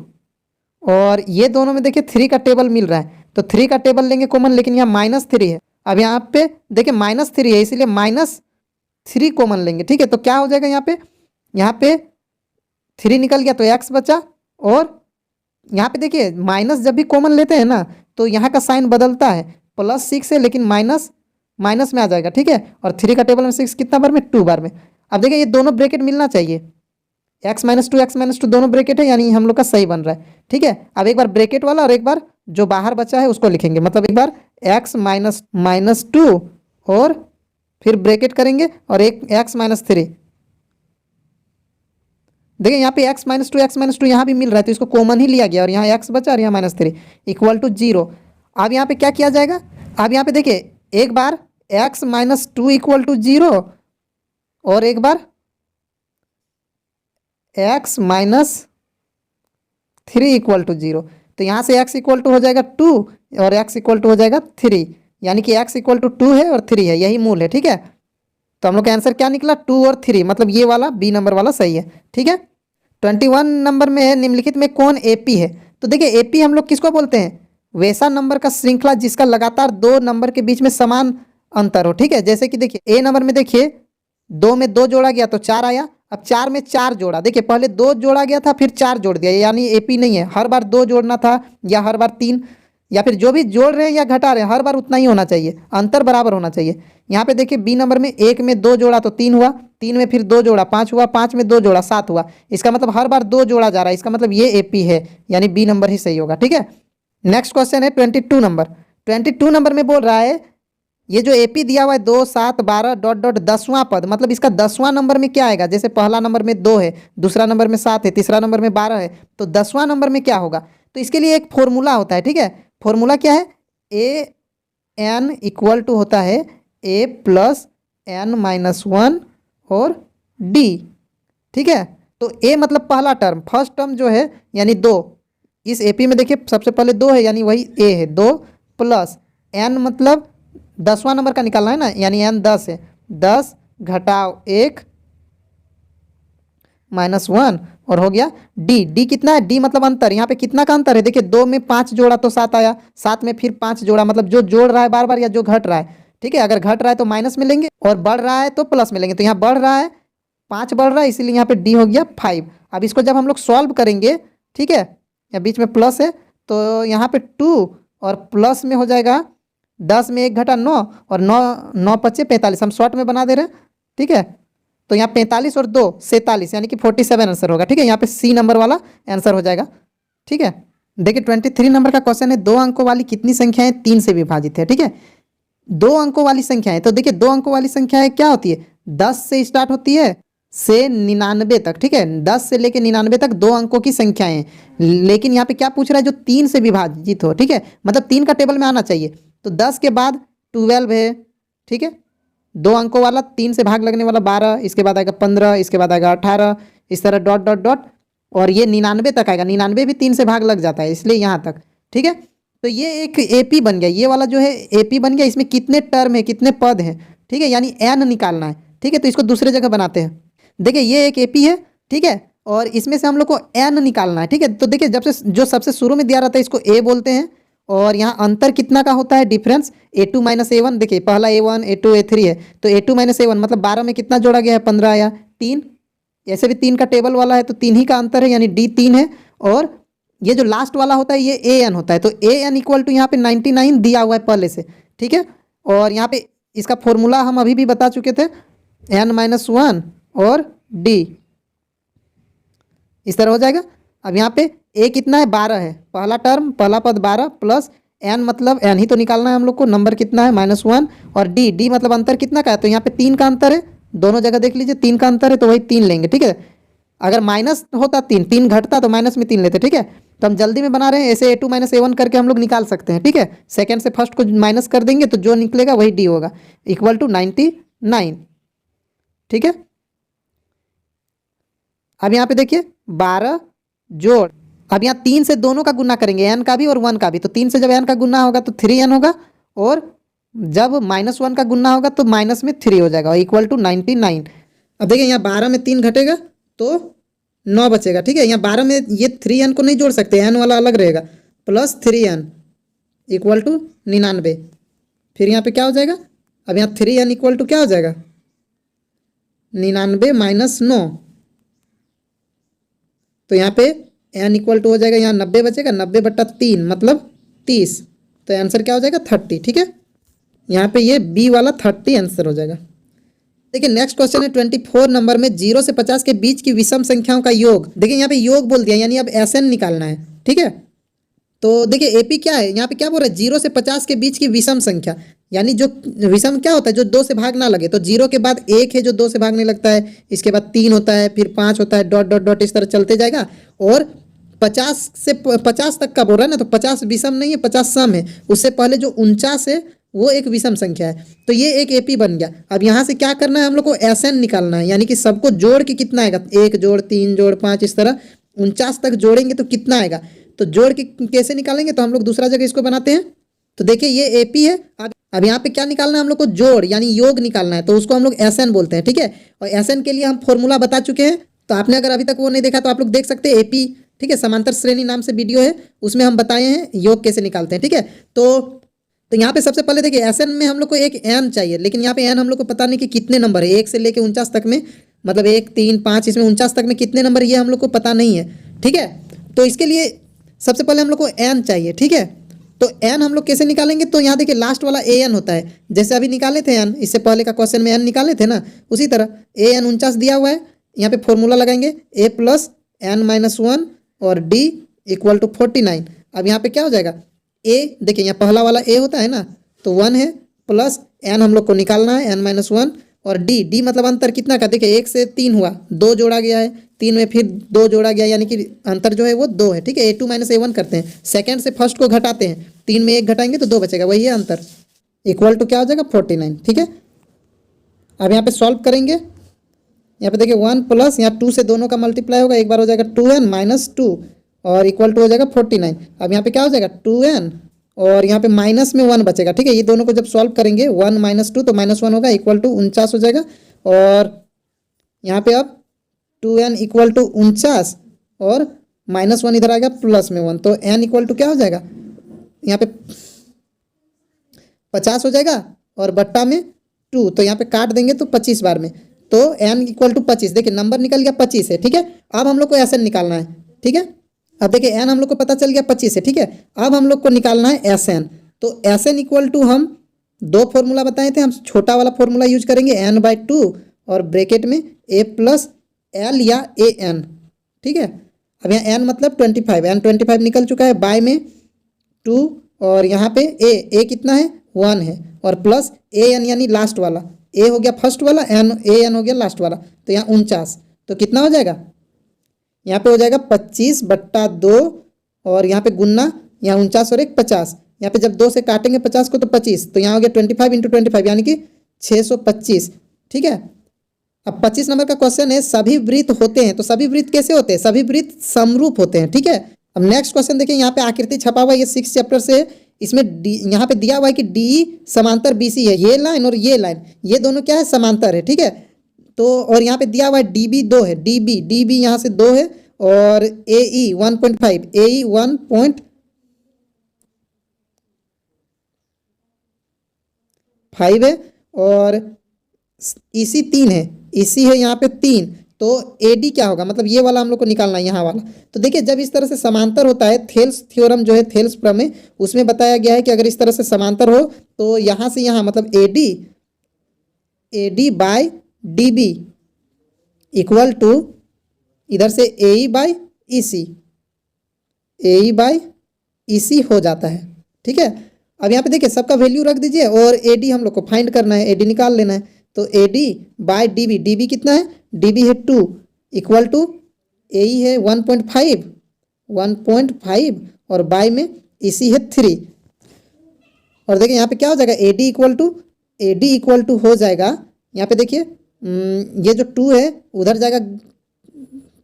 और ये दोनों में देखिए 3 का टेबल मिल रहा है, तो 3 का टेबल लेंगे कॉमन, लेकिन यहाँ -3 है। अब यहाँ पे देखिए -3 है इसीलिए -3 कॉमन लेंगे। ठीक है, तो क्या हो जाएगा, यहाँ पे 3 निकल गया तो x बचा, और यहाँ पे देखिए माइनस जब भी कॉमन लेते हैं ना तो यहाँ का साइन बदलता है, +6 है लेकिन माइनस में आ जाएगा। ठीक है, और 3 का टेबल में 6 कितना बार में 2 बार में। अब देखिए ये दोनों ब्रैकेट मिलना चाहिए, x -2 दोनों ब्रैकेट है, यानी हम लोग का सही बन रहा है। ठीक है, अब एक बार ब्रैकेट वाला और एक बार जो बाहर बचा है उसको लिखेंगे, मतलब एक बार x -2 और फिर ब्रैकेट करेंगे और एक x -3। देखिए यहाँ पे x -2 यहाँ भी मिल रहा है तो इसको कॉमन ही लिया गया, और यहाँ x बचा और यहाँ -3 इक्वल टू 0। अब यहाँ पे क्या किया जाएगा, अब यहाँ पे देखिए एक बार x -2 इक्वल टू 0 और एक बार x -3 इक्वल टू 0, तो यहाँ से x इक्वल टू हो जाएगा 2 और x इक्वल टू हो जाएगा 3, यानी कि x इक्वल टू 2 है और 3 है, यही मूल है। ठीक है, तो हम लोग का आंसर क्या निकला, 2 और 3, मतलब ये वाला बी नंबर वाला सही है। ठीक है, 21 नंबर में है निम्नलिखित में कौन एपी है। तो देखिए एपी हम लोग किसको बोलते हैं, वैसा नंबर का श्रृंखला जिसका लगातार 2 नंबर के बीच में समान अंतर हो। ठीक है, जैसे कि देखिए ए नंबर में देखिए 2 में 2 जोड़ा गया तो 4 आया, अब 4 में 4 जोड़ा, देखिए पहले 2 जोड़ा गया था फिर 4 जोड़ दिया, यानी एपी नहीं है, हर बार 2 जोड़ना था या हर बार 3, या फिर जो भी जोड़ रहे हैं या घटा रहे हैं हर बार उतना ही होना चाहिए, अंतर बराबर होना चाहिए। यहाँ पे देखिए बी नंबर में 1 में 2 जोड़ा तो 3 हुआ, 3 में फिर 2 जोड़ा 5 हुआ, 5 में 2 जोड़ा 7 हुआ, इसका मतलब हर बार 2 जोड़ा जा रहा है, इसका मतलब ये एपी है, यानी बी नंबर ही सही होगा। ठीक है, नेक्स्ट क्वेश्चन है 22 नंबर। 22 नंबर में बोल रहा है ये जो एपी दिया हुआ है 2 7 12 ... 10वां पद, मतलब इसका 10वां नंबर में क्या आएगा, जैसे पहला नंबर में 2 है, दूसरा नंबर में 7 है, तीसरा नंबर में 12 है, तो 10वां नंबर में क्या होगा। तो इसके लिए एक फॉर्मूला होता है। ठीक है, फॉर्मूला क्या है, ए एन इक्वल टू होता है a + n-1 और d। ठीक है, तो a मतलब पहला टर्म, फर्स्ट टर्म जो है यानी 2, इस एपी में देखिए सबसे पहले 2 है यानी वही a है, 2 प्लस n मतलब 10वां नंबर का निकालना है ना, यानी n 10 है, 10 - 1 -1 और हो गया डी। डी कितना है? डी मतलब अंतर। यहाँ पे कितना का अंतर है? देखिए 2 में 5 जोड़ा तो 7 आया, 7 में फिर 5 जोड़ा, मतलब जो जोड़ रहा है बार बार या जो घट रहा है, ठीक है। अगर घट रहा है तो माइनस में लेंगे और बढ़ रहा है तो प्लस में लेंगे। तो यहाँ बढ़ रहा है, 5 बढ़ रहा है, इसीलिए यहाँ पे डी हो गया 5। अब इसको जब हम लोग सॉल्व करेंगे, ठीक है, या बीच में प्लस है तो यहाँ पे 2 और प्लस में हो जाएगा 10 में 1 घटा 9 और 9 9 पच्चे 45, हम शॉर्ट में बना दे रहे हैं, ठीक है। तो यहाँ 45 और 2 47 यानी कि 47 आंसर होगा, ठीक है। यहाँ पे सी नंबर वाला आंसर हो जाएगा, ठीक है। देखिए 23 नंबर का क्वेश्चन है, 2 अंकों वाली कितनी संख्याएं 3 से विभाजित है, ठीक है। 2 अंकों वाली संख्याएं, तो देखिए 2 अंकों वाली संख्याएं क्या होती है? 10 से स्टार्ट होती है से 99 तक, ठीक है। 10 से लेके 99 तक 2 अंकों की संख्याएं हैं। लेकिन यहाँ पे क्या पूछ रहा है? जो 3 से विभाजित हो, ठीक है, मतलब 3 का टेबल में आना चाहिए। तो 10 के बाद 12 है, ठीक है। 2 अंकों वाला 3 से भाग लगने वाला 12, इसके बाद आएगा 15, इसके बाद आएगा 18, इस तरह डॉट डॉट डॉट, और ये 99 तक आएगा। 99 भी 3 से भाग लग जाता है, इसलिए यहाँ तक, ठीक है। तो ये एक एपी बन गया, ये वाला जो है एपी बन गया। इसमें कितने टर्म है, कितने पद हैं, ठीक है, यानी एन निकालना है, ठीक है। तो इसको दूसरे जगह बनाते हैं। देखिए ये एक एपी है, ठीक है, और इसमें से हम लोग को एन निकालना है, ठीक है। तो देखिए जब से जो सबसे शुरू में दिया रहता है इसको ए बोलते हैं, और यहाँ अंतर कितना का होता है? Difference A2 minus A1। देखिए पहला A1 A2 A3 है, तो A2 माइनस A1 मतलब 12 में कितना जोड़ा गया है? 15 आया, 3। ऐसे भी 3 का टेबल वाला है तो 3 ही का अंतर है, यानी D 3 है। और ये जो लास्ट वाला होता है ये AN होता है, तो AN इक्वल टू यहाँ पे 99 दिया हुआ है पहले से, ठीक है। और यहाँ पे इसका फॉर्मूला हम अभी भी बता चुके थे, N-1 और D, इस तरह हो जाएगा। अब यहाँ पे ए कितना है? 12 है, पहला टर्म पहला पद 12 प्लस एन, मतलब एन ही तो निकालना है हम लोग को, नंबर कितना है? -1, और डी, डी मतलब अंतर कितना का है? तो यहाँ पे 3 का अंतर है, दोनों जगह देख लीजिए 3 का अंतर है, तो वही 3 लेंगे, ठीक है। अगर माइनस होता 3 घटता तो माइनस में 3 लेते, ठीक है। तो हम जल्दी में बना रहे हैं, ऐसे A2 माइनस A1 करके हम लोग निकाल सकते हैं, ठीक है। सेकेंड से फर्स्ट को माइनस कर देंगे तो जो निकलेगा वही डी होगा, इक्वल टू 99, ठीक है। अब यहाँ पे देखिए 12 जोड़, अब यहाँ 3 से दोनों का गुना करेंगे, एन का भी और 1 का भी। तो 3 से जब एन का गुना होगा तो 3n होगा, और जब -1 का गुना होगा तो माइनस में 3 हो जाएगा, इक्वल टू 99। अब देखिए यहाँ 12 में 3 घटेगा तो 9 बचेगा, ठीक है। यहाँ 12 में ये 3n को नहीं जोड़ सकते, एन वाला अलग रहेगा, प्लस 3n इक्वल टू 99। फिर यहाँ पे क्या हो जाएगा? अब यहाँ 3n इक्वल टू क्या हो जाएगा? 99 माइनस 9, तो यहाँ पे एन इक्वल टू हो जाएगा, यहाँ 90 बचेगा, 90/3 मतलब 30, तो आंसर क्या हो जाएगा? 30, ठीक है। यहाँ पे ये बी वाला 30 आंसर हो जाएगा। देखिए नेक्स्ट क्वेश्चन है 24 नंबर में, 0 से 50 के बीच की विषम संख्याओं का योग। देखिए यहाँ पे योग बोल दिया, यानी अब एसएन निकालना है, ठीक है। तो देखिए एपी क्या है, यहाँ पे क्या बोल रहा है? 0 से 50 के बीच की विषम संख्या, यानी जो विषम क्या होता है? जो 2 से भाग ना लगे। तो 0 के बाद 1 है जो 2 से भागने लगता है, इसके बाद 3 होता है, फिर 5 होता है, डॉट डॉट डॉट इस तरह चलते जाएगा। और 50 से 50 तक का बोल रहा है ना, तो 50 विषम नहीं है, 50 सम है। उससे पहले जो 49 है वो एक विषम संख्या है, तो ये एक एपी बन गया। अब यहाँ से क्या करना है? हम लोग को एसएन निकालना है, यानी कि सबको जोड़ के कितना आएगा? 1 जोड़ 3 जोड़ 5, इस तरह 49 तक जोड़ेंगे तो कितना आएगा? तो जोड़ के कैसे निकालेंगे? तो हम लोग दूसरा जगह इसको बनाते हैं। तो देखिए ये एपी है। अब यहाँ पे क्या निकालना है हम लोग को? जोड़ यानी योग निकालना है, तो उसको हम लोग एसएन बोलते हैं, ठीक है। और एसएन के लिए हम फॉर्मूला बता चुके हैं, तो आपने अगर अभी तक वो नहीं देखा तो आप लोग देख सकते हैं, एपी, ठीक है, समांतर श्रेणी नाम से वीडियो है, उसमें हम बताए हैं योग कैसे निकालते हैं, ठीक है। तो यहाँ पे सबसे पहले देखिए एसएन में हम लोग को एक एन चाहिए, लेकिन यहाँ पे एन हम लोग को पता नहीं कि कितने नंबर है, 1 से लेके 49 तक में, मतलब 1 3 5, इसमें 49 तक में कितने नंबर ये हम लोग को पता नहीं है, ठीक है। तो इसके लिए सबसे पहले हम लोग को एन चाहिए, ठीक है। तो एन हम लोग कैसे निकालेंगे? तो यहाँ देखिए लास्ट वाला ए एन होता है, जैसे अभी निकाले थे एन, इससे पहले का क्वेश्चन में एन निकाले थे ना, उसी तरह ए एन 49 दिया हुआ है, यहाँ पे फॉर्मूला लगाएंगे ए प्लस n-1 और डी इक्वल टू 49। अब यहाँ पे क्या हो जाएगा? ए, देखिए यहाँ पहला वाला ए होता है ना, तो 1 है, प्लस एन हम लोग को निकालना है n-1, और डी, डी मतलब अंतर कितना का? देखिए 1 से 3 हुआ, 2 जोड़ा गया है, 3 में फिर 2 जोड़ा गया, यानी कि अंतर जो है वो 2 है, ठीक है। A2 माइनस A1 करते हैं, सेकंड से फर्स्ट को घटाते हैं, 3 में 1 घटाएंगे तो 2 बचेगा, वही है अंतर, इक्वल टू क्या हो जाएगा? 49, ठीक है। अब यहाँ पे सॉल्व करेंगे, यहाँ पे देखिए 1 प्लस यहाँ 2 से दोनों का मल्टीप्लाई होगा, एक बार हो जाएगा 2n माइनस 2 और इक्वल टू हो जाएगा 49। अब यहाँ पे क्या हो जाएगा? 2n और यहाँ पे माइनस में 1 बचेगा, ठीक है। ये दोनों को जब सॉल्व करेंगे 1 माइनस 2 तो -1 होगा, इक्वल टू 49 हो जाएगा। और यहाँ पे अब 2n इक्वल टू 49 और -1 इधर आएगा प्लस में 1, तो n इक्वल टू क्या हो जाएगा यहाँ पे 50 हो जाएगा और बट्टा में 2, तो यहाँ पे काट देंगे तो 25 बार में, तो n इक्वल टू 25। देखिए नंबर निकल गया 25 है, ठीक है। अब हम लोग को Sn निकालना है, ठीक है। अब देखिए n हम लोग को पता चल गया 25 है, ठीक है। अब हम लोग को निकालना है Sn, तो Sn इक्वल टू हम दो फॉर्मूला बताए थे, हम छोटा वाला फॉर्मूला यूज करेंगे n/2 और ब्रैकेट में a प्लस l या an, ठीक है। अब यहाँ n मतलब 25, n 25 निकल चुका है, बाय में 2 और यहाँ पे a कितना है 1 है और प्लस an यानी लास्ट वाला, a हो गया फर्स्ट वाला, an हो गया लास्ट वाला, तो यहाँ 49, तो कितना हो जाएगा यहाँ पे हो जाएगा 25/2 और यहाँ पे गुन्ना, यहाँ 49 और 1 50, यहाँ पे जब 2 से काटेंगे 50 को तो 25, तो यहाँ हो गया 25 × 25 यानी कि 625, ठीक है। अब 25 नंबर का क्वेश्चन है सभी वृत्त होते हैं, तो सभी वृत्त कैसे होते हैं, सभी वृत्त समरूप होते हैं, ठीक है। अब नेक्स्ट क्वेश्चन देखिए, यहाँ पे आकृति छपा हुआ है, ये 6 चैप्टर से, इसमें यहाँ पे दिया हुआ है कि डी समांतर BC है, ये लाइन और ये लाइन, ये दोनों क्या है समांतर है, ठीक है। तो और यहाँ पे दिया हुआ है DB 2 है, DB यहाँ से 2 है और AE 1.5, AE 1.5 है और EC 3 है, EC है यहाँ पे 3, तो AD क्या होगा, मतलब ये वाला हम लोग को निकालना है यहाँ वाला। तो देखिए जब इस तरह से समांतर होता है, थेल्स थ्योरम जो है, थेल्स प्रमेय, उसमें बताया गया है कि अगर इस तरह से समांतर हो तो यहाँ से यहाँ मतलब AD by DB equal to इधर से AE बाय EC हो जाता है, ठीक है। अब यहाँ पे देखिए सबका वैल्यू रख दीजिए और AD हम लोग को फाइंड करना है, AD निकाल लेना है, तो AD बाय DB कितना है, DB है 2 इक्वल टू AE है 1.5 और बाय में EC है 3, और देखिए यहाँ पे क्या हो जाएगा AD इक्वल टू हो जाएगा, यहाँ पे देखिए ये जो 2 है उधर जाएगा,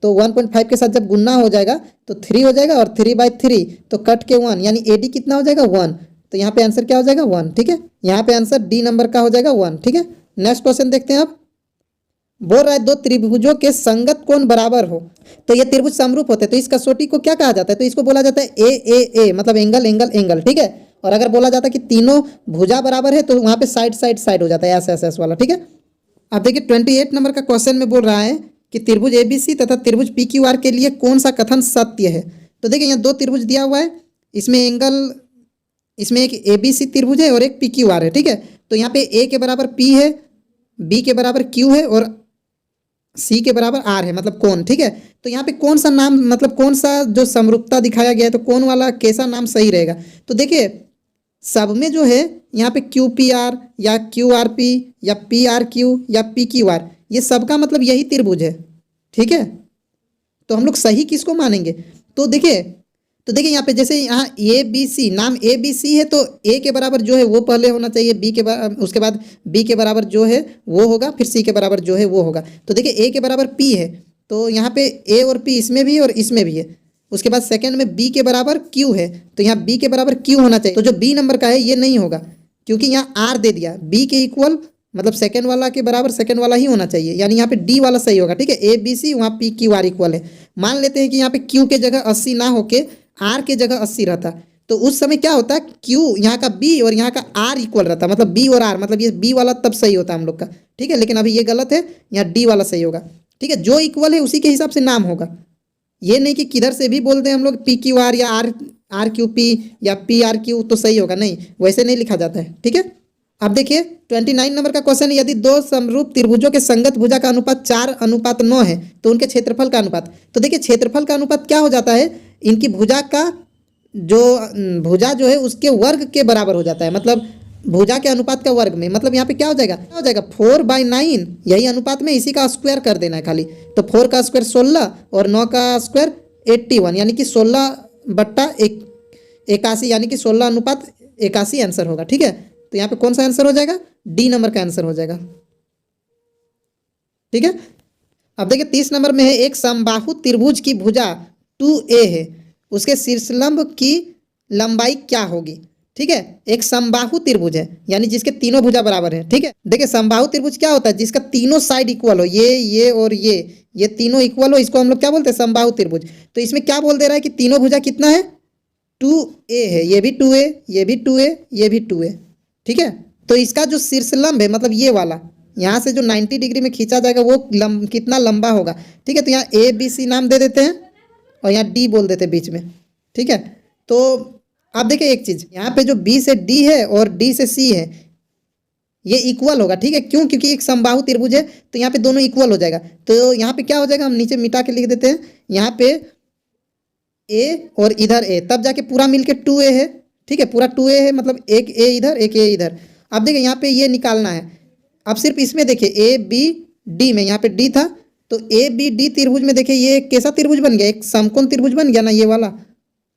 तो 1.5 के साथ जब गुन्ना हो जाएगा तो 3 हो जाएगा और 3/3 तो कट के 1, यानी AD कितना हो जाएगा 1, तो यहाँ पे आंसर क्या हो जाएगा 1, ठीक है। यहाँ पे आंसर डी नंबर का हो जाएगा 1, ठीक है। नेक्स्ट क्वेश्चन देखते हैं। आप बोल रहा है दो त्रिभुजों के संगत कोण बराबर हो, तो ये त्रिभुज समरूप होते हैं, तो इस कसौटी को क्या कहा जाता है, तो इसको बोला जाता है ए मतलब एंगल, ठीक है। और अगर बोला जाता है कि तीनों भुजा बराबर है तो वहाँ पे साइड हो जाता है, ऐसा वाला, ठीक है। अब देखिए 28 नंबर का क्वेश्चन में बोल रहा है कि त्रिभुज ABC तथा त्रिभुज PQR के लिए कौन सा कथन सत्य है। तो देखिए यहाँ दो त्रिभुज दिया हुआ है, इसमें एक ABC त्रिभुज है और एक PQR है, ठीक है। तो यहाँ पे A के बराबर P है, B के बराबर Q है और C के बराबर R है, मतलब कोण, ठीक है। तो यहाँ पे कौन सा नाम, मतलब कौन सा जो समरूपता दिखाया गया है, तो कौन वाला कैसा नाम सही रहेगा। तो देखिए सब में जो है यहाँ पे QPR या QRP या PRQ या PQR, ये सबका मतलब यही त्रिभुज है, ठीक है। तो हम लोग सही किसको मानेंगे, तो देखिए यहाँ पे जैसे यहाँ ABC नाम ABC है, तो A के बराबर जो है वो पहले होना चाहिए, उसके बाद B के बराबर जो है वो होगा, फिर C के बराबर जो है वो होगा। तो देखिए A के बराबर P है, तो यहाँ पे A और P इसमें भी और इसमें भी है। उसके बाद सेकंड में B के बराबर Q है, तो यहाँ B के बराबर Q होना चाहिए। तो जो B नंबर का है ये नहीं होगा, क्योंकि यहाँ R दे दिया, B के इक्वल मतलब सेकंड वाला के बराबर सेकंड वाला ही होना चाहिए, यानी यहाँ पे D वाला सही होगा, ठीक है। ABC वहाँ PQR इक्वल है। मान लेते हैं कि यहाँ पे Q के जगह 80 ना होके R के जगह 80 रहता, तो उस समय क्या होता है, Q यहाँ का B और यहाँ का R इक्वल रहता, मतलब B और R, मतलब ये B वाला तब सही होता हम लोग का, ठीक है। लेकिन अभी ये गलत है, यहाँ D वाला सही होगा, ठीक है। जो इक्वल है उसी के हिसाब से नाम होगा, ये नहीं कि किधर से भी बोल दें हम लोग PQR या RQP या PRQ तो सही होगा, नहीं, वैसे नहीं लिखा जाता है, ठीक है। अब देखिए 29 नंबर का क्वेश्चन है, यदि दो समरूप त्रिभुजों के संगत भुजा का अनुपात 4:9 है तो उनके क्षेत्रफल का अनुपात। तो देखिए क्षेत्रफल का अनुपात क्या हो जाता है, इनकी भुजा जो है उसके वर्ग के बराबर हो जाता है, मतलब भुजा के अनुपात का वर्ग में, मतलब यहाँ पे क्या हो जाएगा 4/9, यही अनुपात में इसी का स्क्वायर कर देना है खाली। तो 4 का स्क्वायर 16 और 9 का स्क्वायर 81, यानी कि 16/81, यानी कि 16:81 आंसर होगा, ठीक है। तो यहाँ पे कौन सा आंसर हो जाएगा, डी नंबर का आंसर हो जाएगा, ठीक है। अब देखिए 30 नंबर में है, एक समबाहु त्रिभुज की भुजा 2a है, उसके शीर्षलंब की लंबाई क्या होगी, ठीक है। एक समबाहु त्रिभुज है, यानी जिसके तीनों भुजा बराबर है, ठीक है। देखिए समबाहु त्रिभुज क्या होता है, जिसका तीनों साइड इक्वल हो, ये और ये, ये तीनों इक्वल हो, इसको हम लोग क्या बोलते हैं, समबाहु त्रिभुज। तो इसमें क्या बोल दे रहा है कि तीनों भुजा कितना है, 2a है, ये भी 2a, ये भी 2a, ये भी 2a, ठीक है। तो इसका जो शीर्षलंब है, मतलब ये वाला यहाँ से जो 90 डिग्री में खींचा जाएगा वो कितना लंबा होगा, ठीक है। तो यहाँ ए बी सी नाम दे देते हैं और यहाँ डी बोल देते हैं बीच में, ठीक है। तो आप देखिए एक चीज़, यहाँ पे जो बी से डी है और डी से सी है ये इक्वल होगा, ठीक है। क्यों? क्योंकि एक समबाहु त्रिभुज है, तो यहाँ पे दोनों इक्वल हो जाएगा। तो यहाँ पे क्या हो जाएगा, हम नीचे मिटा के लिख देते हैं, यहाँ पे ए और इधर ए, तब जाके पूरा मिलके 2a है, ठीक है। पूरा 2a है, मतलब एक ए इधर एक ए इधर। अब देखिए यहाँ पे ये निकालना है। अब सिर्फ इसमें देखिए ए बी डी में, यहाँ पे डी था तो ए बी डी त्रिभुज में देखिए ये कैसा त्रिभुज बन गया, एक समकोण त्रिभुज बन गया ना, ये वाला,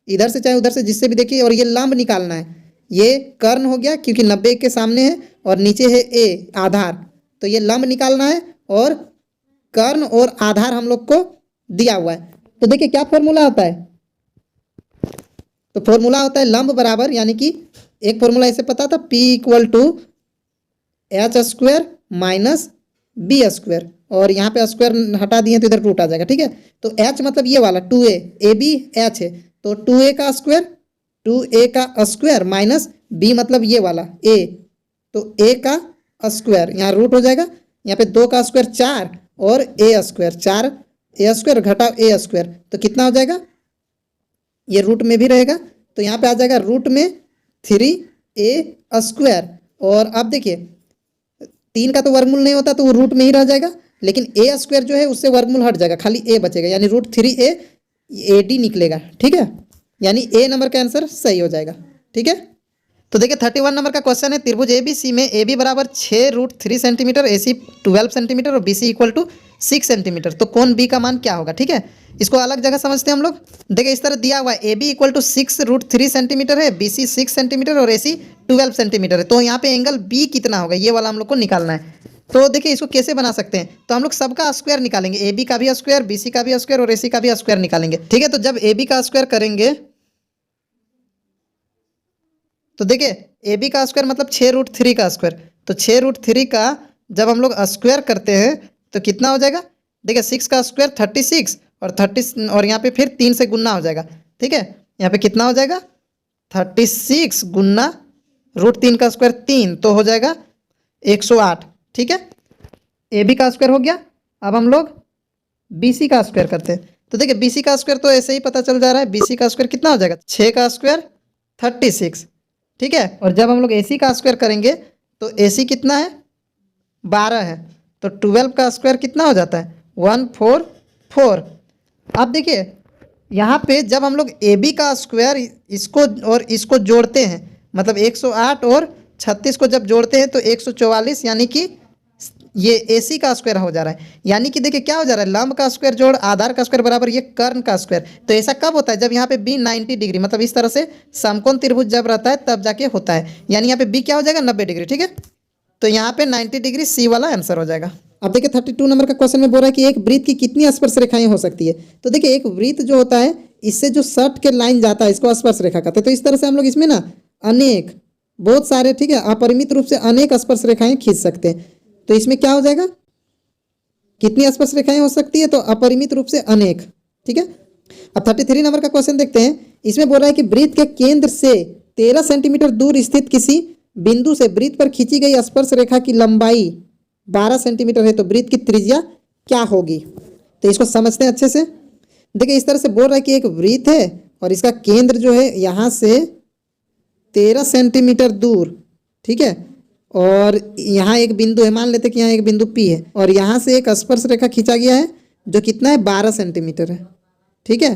इधर से चाहे उधर से जिससे भी देखिए। और ये लंब निकालना है, ये कर्ण हो गया क्योंकि 90 के सामने है और नीचे है ए आधार, तो ये लंब निकालना है और कर्ण और आधार हम लोग को दिया हुआ है। तो देखिए क्या फॉर्मूला होता है, तो फॉर्मूला होता है लंब बराबर, यानी कि एक फॉर्मूला ऐसे पता था, P equal to H square minus B square, और यहाँ पे स्क्वायर हटा दिए तो इधर रूट आ जाएगा, ठीक है। तो एच मतलब ये वाला 2a, ए बी एच है, तो 2a का स्क्वायर, 2a का स्क्वायर माइनस b मतलब ये वाला a, तो a का स्क्वायर, यहाँ रूट हो जाएगा, यहाँ पे 2 का स्क्वायर 4 और a स्क्वायर 4, a स्क्वायर घटा a स्क्वायर, तो कितना हो जाएगा, ये रूट में भी रहेगा तो यहाँ पे आ जाएगा रूट में 3a स्क्वायर। और अब देखिए 3 का तो वर्गमूल नहीं होता तो वो रूट में ही रह जाएगा, लेकिन a स्क्वायर जो है उससे वर्गमूल हट जाएगा, खाली a बचेगा, यानी रूट 3a ad निकलेगा, ठीक है। यानी ए नंबर का आंसर सही हो जाएगा, ठीक है। तो देखिए 31 नंबर का क्वेश्चन है, त्रिभुज ए बी सी में ए बी बराबर 6√3 सेंटीमीटर, ए सी 12 सेंटीमीटर और B C equal to 6 centimetre, तो कोण बी का मान क्या होगा, ठीक है। इसको अलग जगह समझते हैं हम लोग। देखिए इस तरह दिया हुआ है, A B equal to 6√3 centimetre है, बी सी 6 सेंटीमीटर और ए सी 12 सेंटीमीटर है, तो यहाँ पे एंगल बी कितना होगा ये वाला हम लोग को निकालना है। तो देखिए इसको कैसे बना सकते हैं, तो हम लोग सबका स्क्वायर निकालेंगे, ए बी का भी स्क्वायर, बी सी का भी स्क्वायर और ए सी का भी स्क्वायर निकालेंगे, ठीक है। तो जब ए बी का स्क्वायर करेंगे तो देखिए ए बी का स्क्वायर मतलब 6√3 का स्क्वायर, तो 6√3 का जब हम लोग स्क्वायर करते हैं तो कितना हो जाएगा, देखिए 6 का स्क्वायर 36 और 30 और यहाँ पे फिर 3 से गुना हो जाएगा, ठीक है। यहाँ पे कितना हो जाएगा 36 गुना √3 का स्क्वायर 3, तो हो जाएगा 108, ठीक है। ए बी का स्क्वायर हो गया। अब हम लोग बी सी का स्क्वायर करते हैं, तो देखिए बी सी का स्क्वायर तो ऐसे ही पता चल जा रहा है, बी सी का स्क्वायर कितना हो जाएगा 6 का स्क्वायर 36, ठीक है। और जब हम लोग ए सी का स्क्वायर करेंगे तो ए सी कितना है 12 है, तो 12 का स्क्वायर कितना हो जाता है 144। अब देखिए यहाँ पे जब हम लोग ए बी का स्क्वायर इसको और इसको जोड़ते हैं, मतलब 108 और 36 को जब जोड़ते हैं तो 144, यानी कि ये ए सी का स्क्वायर हो जा रहा है। यानी कि देखिए क्या हो जा रहा है, लंब का स्क्वायर जोड़ आधार का स्क्वायर बराबर ये कर्ण का स्क्वायर। तो ऐसा कब होता है, जब यहाँ पे बी 90 डिग्री, मतलब इस तरह से समकोण त्रिभुज जब रहता है तब जाके होता है, यानी यहाँ पे बी क्या हो जाएगा 90 डिग्री, ठीक है। तो यहाँ पे 90 डिग्री सी वाला आंसर हो जाएगा। अब देखिए 32 नंबर का क्वेश्चन में बोल रहा है कि एक वृत्त की कितनी स्पर्श रेखाएं हो सकती है। तो देखिए एक वृत्त जो होता है इससे जो सट के लाइन जाता है इसको स्पर्श रेखा कहते हैं। तो इस तरह से हम लोग इसमें ना अनेक, बहुत सारे, ठीक है, अपरिमित रूप से अनेक स्पर्श रेखाएं खींच सकते हैं। तो इसमें क्या हो जाएगा, कितनी स्पर्श रेखाएं हो सकती है, तो अपरिमित रूप से अनेक, ठीक है। अब 33 नंबर का क्वेश्चन देखते हैं। इसमें बोल रहा है कि वृत्त के केंद्र से 13 सेंटीमीटर दूर स्थित किसी बिंदु से वृत्त पर खींची गई स्पर्श रेखा की लंबाई 12 सेंटीमीटर है, तो वृत्त की त्रिज्या क्या होगी। तो इसको समझते हैं अच्छे से। देखिए इस तरह से बोल रहा है कि एक वृत्त है और इसका केंद्र जो है यहाँ से 13 सेंटीमीटर दूर, ठीक है, और यहाँ एक बिंदु है, मान लेते हैं कि यहाँ एक बिंदु P है और यहाँ से एक स्पर्श रेखा खींचा गया है जो कितना है 12 सेंटीमीटर है, ठीक है।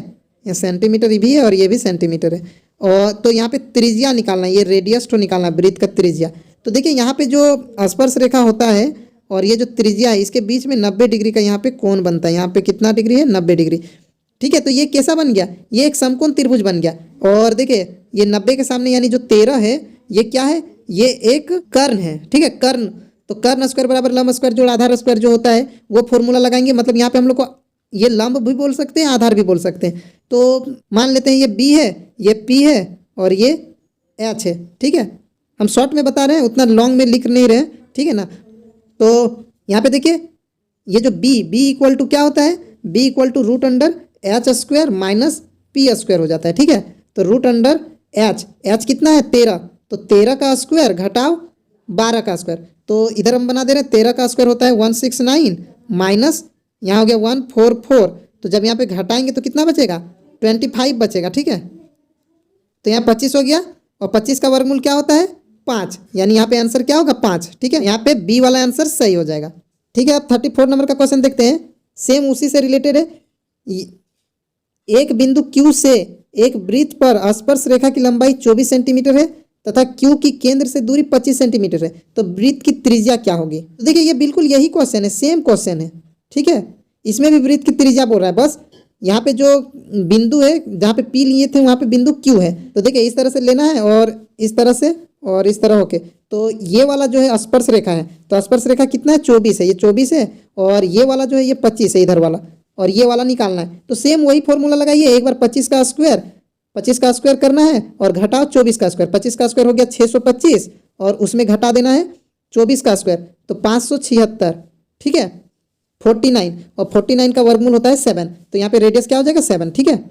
ये सेंटीमीटर भी है और ये भी सेंटीमीटर है। और तो यहाँ पे त्रिज्या निकालना है, ये रेडियस तो निकालना है वृत्त का त्रिज्या। तो देखिए यहाँ पे जो स्पर्श रेखा होता है और ये जो त्रिज्या है इसके बीच में 90 डिग्री का यहाँ पे कोण बनता है। यहाँ पे कितना डिग्री है 90 डिग्री, ठीक है। तो ये कैसा बन गया, ये एक समकोण त्रिभुज बन गया। और देखिए ये 90 के सामने यानी जो 13 है ये क्या है, ये एक कर्ण है, ठीक है, कर्ण। तो कर्ण स्क्वायर बराबर लंब स्क्वायर जोड़ आधार स्क्वायर जो होता है वो फॉर्मूला लगाएंगे। मतलब यहाँ पे हम लोग को ये लंब भी बोल सकते हैं आधार भी बोल सकते हैं। तो मान लेते हैं ये बी है, ये पी है और ये एच है, ठीक है। हम शॉर्ट में बता रहे हैं, उतना लॉन्ग में लिख नहीं रहे, ठीक है ना। तो यहाँ पे देखिए ये जो बी इक्वल टू क्या होता है, B equal to root under H square minus P square हो जाता है। ठीक है, तो रूट अंडर एच कितना है 13, तो 13 का स्क्वायर घटाओ 12 का स्क्वायर, तो इधर हम बना दे रहे हैं 13 का स्क्वायर होता है 169 माइनस यहाँ हो गया 144, तो जब यहाँ पे घटाएंगे तो कितना बचेगा 25 बचेगा। ठीक है, तो यहाँ 25 हो गया और 25 का वर्गमूल क्या होता है 5, यानी यहाँ पे आंसर क्या होगा 5। ठीक है, यहाँ पे बी वाला आंसर सही हो जाएगा। ठीक है, अब 34 नंबर का क्वेश्चन देखते हैं, सेम उसी से रिलेटेड है। एक बिंदु Q से एक वृत्त पर स्पर्श रेखा की लंबाई 24 सेंटीमीटर है तथा Q की केंद्र से दूरी 25 सेंटीमीटर है, तो वृत्त की त्रिज्या क्या होगी। तो देखिए ये बिल्कुल यही क्वेश्चन है, सेम क्वेश्चन है। ठीक है, इसमें भी वृत्त की त्रिज्या बोल रहा है, बस यहाँ पे जो बिंदु है जहाँ पे P लिए थे वहाँ पे बिंदु Q है, तो देखिए इस तरह से लेना है और इस तरह से और इस तरह होके, तो ये वाला जो है स्पर्श रेखा है, तो स्पर्श रेखा कितना है 24 है, ये 24 है, और ये वाला जो है ये 25 है इधर वाला, और ये वाला निकालना है। तो सेम वही फॉर्मूला लगाइए, एक बार 25 का स्क्वायर करना है और घटाओ 24 का स्क्वायर, 25 का स्क्वायर हो गया 625 और उसमें घटा देना है 24 का स्क्वायर, तो 576। ठीक है, 49 और 49 का वर्गमूल होता है 7, तो यहाँ पे रेडियस क्या हो जाएगा 7। ठीक है,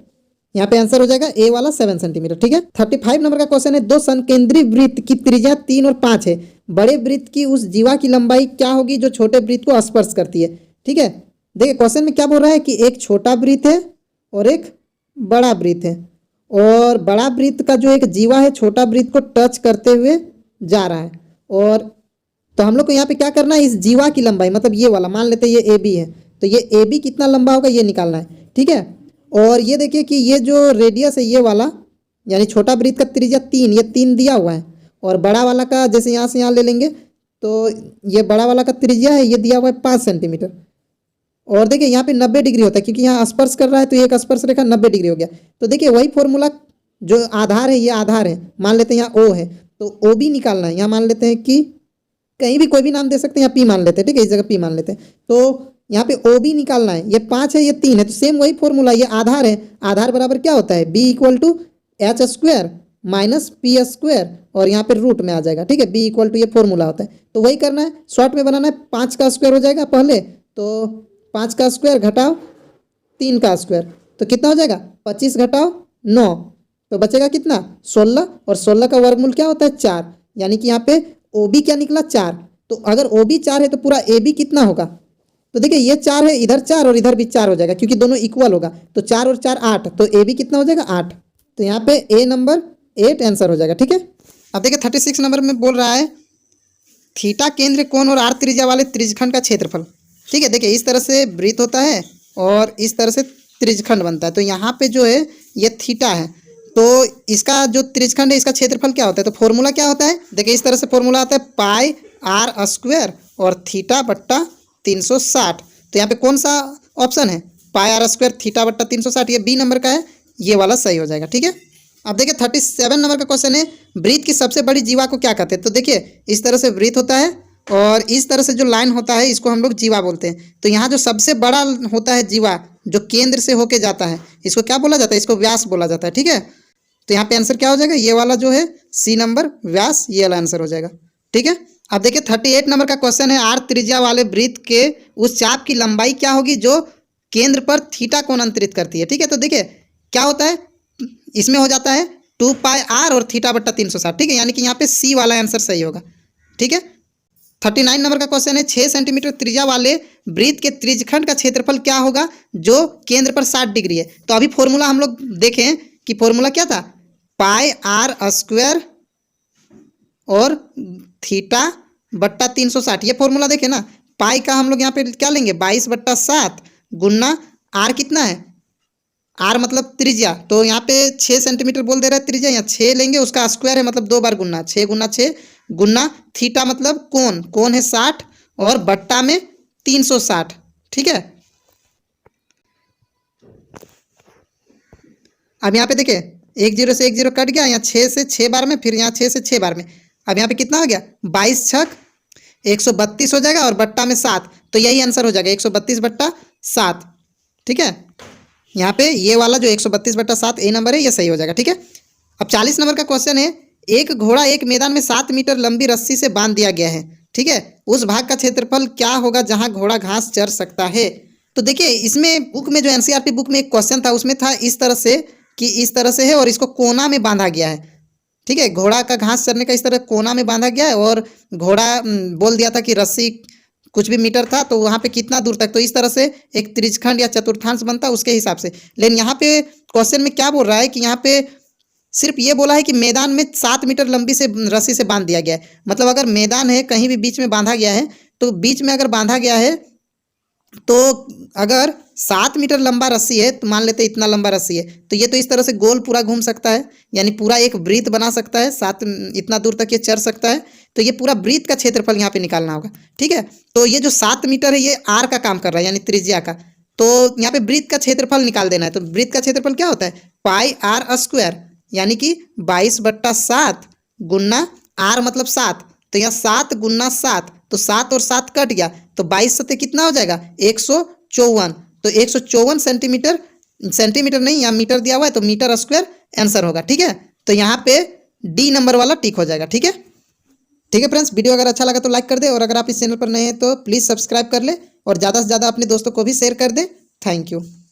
यहाँ पे आंसर हो जाएगा ए वाला 7 सेंटीमीटर। ठीक है, 35 नंबर का क्वेश्चन है, दो संकेंद्री वृत्त की त्रिज्या 3 और 5 है, बड़े वृत्त की उस जीवा की लंबाई क्या होगी जो छोटे वृत्त को स्पर्श करती है। ठीक है, देखिए क्वेश्चन में क्या बोल रहा है कि एक छोटा वृत्त है और एक बड़ा वृत्त है, और बड़ा वृत्त का जो एक जीवा है छोटा वृत्त को टच करते हुए जा रहा है, और तो हम लोग को यहाँ पे क्या करना है, इस जीवा की लंबाई मतलब ये वाला मान लेते हैं ये ए बी है, तो ये ए बी कितना लंबा होगा ये निकालना है। ठीक है, और ये देखिए कि ये जो रेडियस है ये वाला यानी छोटा वृत्त का त्रिज्या 3, ये 3 दिया हुआ है, और बड़ा वाला का जैसे यहाँ से यहाँ ले लेंगे तो ये बड़ा वाला का त्रिज्या है ये दिया हुआ है 5 सेंटीमीटर, और देखिए यहाँ पे 90 डिग्री होता है क्योंकि यहाँ स्पर्श कर रहा है, तो एक स्पर्श रेखा 90 डिग्री हो गया। तो देखिए वही फॉर्मूला जो आधार है, ये आधार है, मान लेते हैं यहाँ ओ है, तो ओ बी निकालना है, यहाँ मान लेते हैं कि कहीं भी कोई भी नाम दे सकते हैं, यहाँ पी मान लेते हैं। ठीक है, इस जगह पी मान लेते हैं, तो यहाँ पे ओ बी निकालना है, ये 5 है ये 3 है, तो सेम वही फॉर्मूला, ये आधार है, आधार बराबर क्या होता है B equal to H square minus P square, और यहाँ पे रूट में आ जाएगा। ठीक है, बी इक्वल टू ये फॉर्मूला होता है, तो वही करना है, शॉर्ट में बनाना है। 5 का स्क्वायर हो जाएगा पहले, तो 5 का स्क्वायर घटाओ 3 का स्क्वायर, तो कितना हो जाएगा 25 घटाओ 9, तो बचेगा कितना 16, और 16 का वर्गमूल क्या होता है 4, यानी कि यहाँ पे ओ बी क्या निकला 4, तो अगर ओ बी 4 है तो पूरा ए बी कितना होगा, तो देखिए ये 4 है, इधर 4 और इधर भी 4 हो जाएगा क्योंकि दोनों इक्वल होगा, तो 4 और 4 8, तो ए बी कितना हो जाएगा 8, तो यहाँ पे ए नंबर 8 आंसर हो जाएगा। ठीक है, अब देखिए 36 नंबर में बोल रहा है थीटा केंद्र कोण और आर त्रिज्या वाले त्रिज्यखंड का क्षेत्रफल। ठीक है, देखिए इस तरह से वृत्त होता है और इस तरह से त्रिज्यखंड बनता है, तो यहाँ पे जो है ये थीटा है, तो इसका जो त्रिज्यखंड है इसका क्षेत्रफल क्या होता है, तो फॉर्मूला क्या होता है, देखिए इस तरह से फॉर्मूला आता है पाई आर स्क्वायर और थीटा बट्टा 360, तो यहाँ पे कौन सा ऑप्शन है पाई आर स्क्वायर थीटा बट्टा 360, ये बी नंबर का है, ये वाला सही हो जाएगा। ठीक है, अब देखिए 37 नंबर का क्वेश्चन है, वृत्त की सबसे बड़ी जीवा को क्या कहते हैं, तो देखिए इस तरह से वृत्त होता है और इस तरह से जो लाइन होता है इसको हम लोग जीवा बोलते हैं, तो यहाँ जो सबसे बड़ा होता है जीवा जो केंद्र से होके जाता है इसको क्या बोला जाता है, इसको व्यास बोला जाता है। ठीक है, तो यहाँ पे आंसर क्या हो जाएगा, ये वाला जो है सी नंबर व्यास, ये वाला आंसर हो जाएगा। ठीक है, अब देखिए 38 नंबर का क्वेश्चन है, आर त्रिज्या वाले वृत्त के उस चाप की लंबाई क्या होगी जो केंद्र पर थीटा कोण अंतरित करती है। ठीक है, तो देखिए क्या होता है, इसमें हो जाता है 2 पाई आर और थीटा बट्टा 360। ठीक है, यानी कि यहाँ पे सी वाला आंसर सही होगा। ठीक है, 39 नंबर का क्वेश्चन है, 6 सेंटीमीटर त्रिज्या वाले वृत्त के त्रिज्यखंड का क्षेत्रफल क्या होगा जो केंद्र पर 60 डिग्री है। तो अभी फॉर्मूला हम लोग देखें कि फॉर्मूला क्या था, पाई आर स्क्वायर और थीटा बट्टा 360, ये फॉर्मूला देखें ना, पाई का हम लोग यहाँ पे क्या लेंगे 22/7 गुन्ना आर कितना है, आर मतलब त्रिज्या, तो यहाँ पे 6 सेंटीमीटर बोल दे रहा है त्रिज्या, यहाँ 6 लेंगे उसका स्क्वायर है मतलब 2 बार गुन्ना, 6 गुना 6 गुन्ना थीटा मतलब कोण है 60 और बट्टा में 360। ठीक है, अब यहाँ पे देखिए 1 0 से 1 0 कट गया, यहाँ 6 से 6 बार में, फिर यहाँ 6 से 6 बार में, अब यहाँ पे कितना हो गया 22 छक 132 हो जाएगा और बट्टा में 7, तो यही आंसर हो जाएगा 132/7। ठीक है, यहाँ पे ये वाला जो 132/7 ए नंबर है ये सही हो जाएगा। ठीक है, अब 40 नंबर का क्वेश्चन है, एक घोड़ा एक मैदान में 7 मीटर लंबी रस्सी से बांध दिया गया है, ठीक है, उस भाग का क्षेत्रफल क्या होगा जहां घोड़ा घास चर सकता है। तो देखिए इसमें बुक में जो एनसीईआरटी बुक में एक क्वेश्चन था उसमें था इस तरह से कि इस तरह से है और इसको कोना में बांधा गया है। ठीक है, घोड़ा का घास चरने का इस तरह कोना में बांधा गया है और घोड़ा बोल दिया था कि रस्सी कुछ भी मीटर था तो वहां पे कितना दूर तक, तो इस तरह से एक त्रिज्यखंड या चतुर्थांश बनता है उसके हिसाब से। लेकिन यहाँ पे क्वेश्चन में क्या बोल रहा है कि यहाँ पे सिर्फ ये बोला है कि मैदान में 7 मीटर लंबी से रस्सी से बांध दिया गया है। मतलब अगर मैदान है कहीं भी बीच में बांधा गया है तो बीच में अगर बांधा गया है तो अगर 7 मीटर लंबा रस्सी है तो मान लेते इतना लंबा रस्सी है तो ये तो इस तरह से गोल पूरा घूम सकता है, यानी पूरा एक वृत्त बना सकता है, 7 इतना दूर तक ये चढ़ सकता है। तो ये पूरा वृत्त का क्षेत्रफल यहाँ पे निकालना होगा। ठीक है, तो ये जो 7 मीटर है ये आर का काम कर रहा है यानी त्रिज्या का। तो यहाँ पे वृत्त का क्षेत्रफल निकाल देना है। तो वृत्त का क्षेत्रफल क्या होता है, पाई आर स्क्वायर यानी कि 22/7 गुन्ना आर मतलब 7। तो यहाँ 7 गुन्ना 7 तो 7 और 7 कट गया तो 22 सत्ते कितना हो जाएगा 154। तो 154 सेंटीमीटर, सेंटीमीटर नहीं यहाँ मीटर दिया हुआ है तो मीटर स्क्वायर आंसर होगा। ठीक है, तो यहाँ पे डी नंबर वाला टिक हो जाएगा। ठीक है, ठीक है फ्रेंड्स, वीडियो अगर अच्छा लगा तो लाइक कर दे और अगर आप इस चैनल पर नए हैं तो प्लीज़ सब्सक्राइब कर ले और ज़्यादा से ज़्यादा अपने दोस्तों को भी शेयर कर दे। Thank you.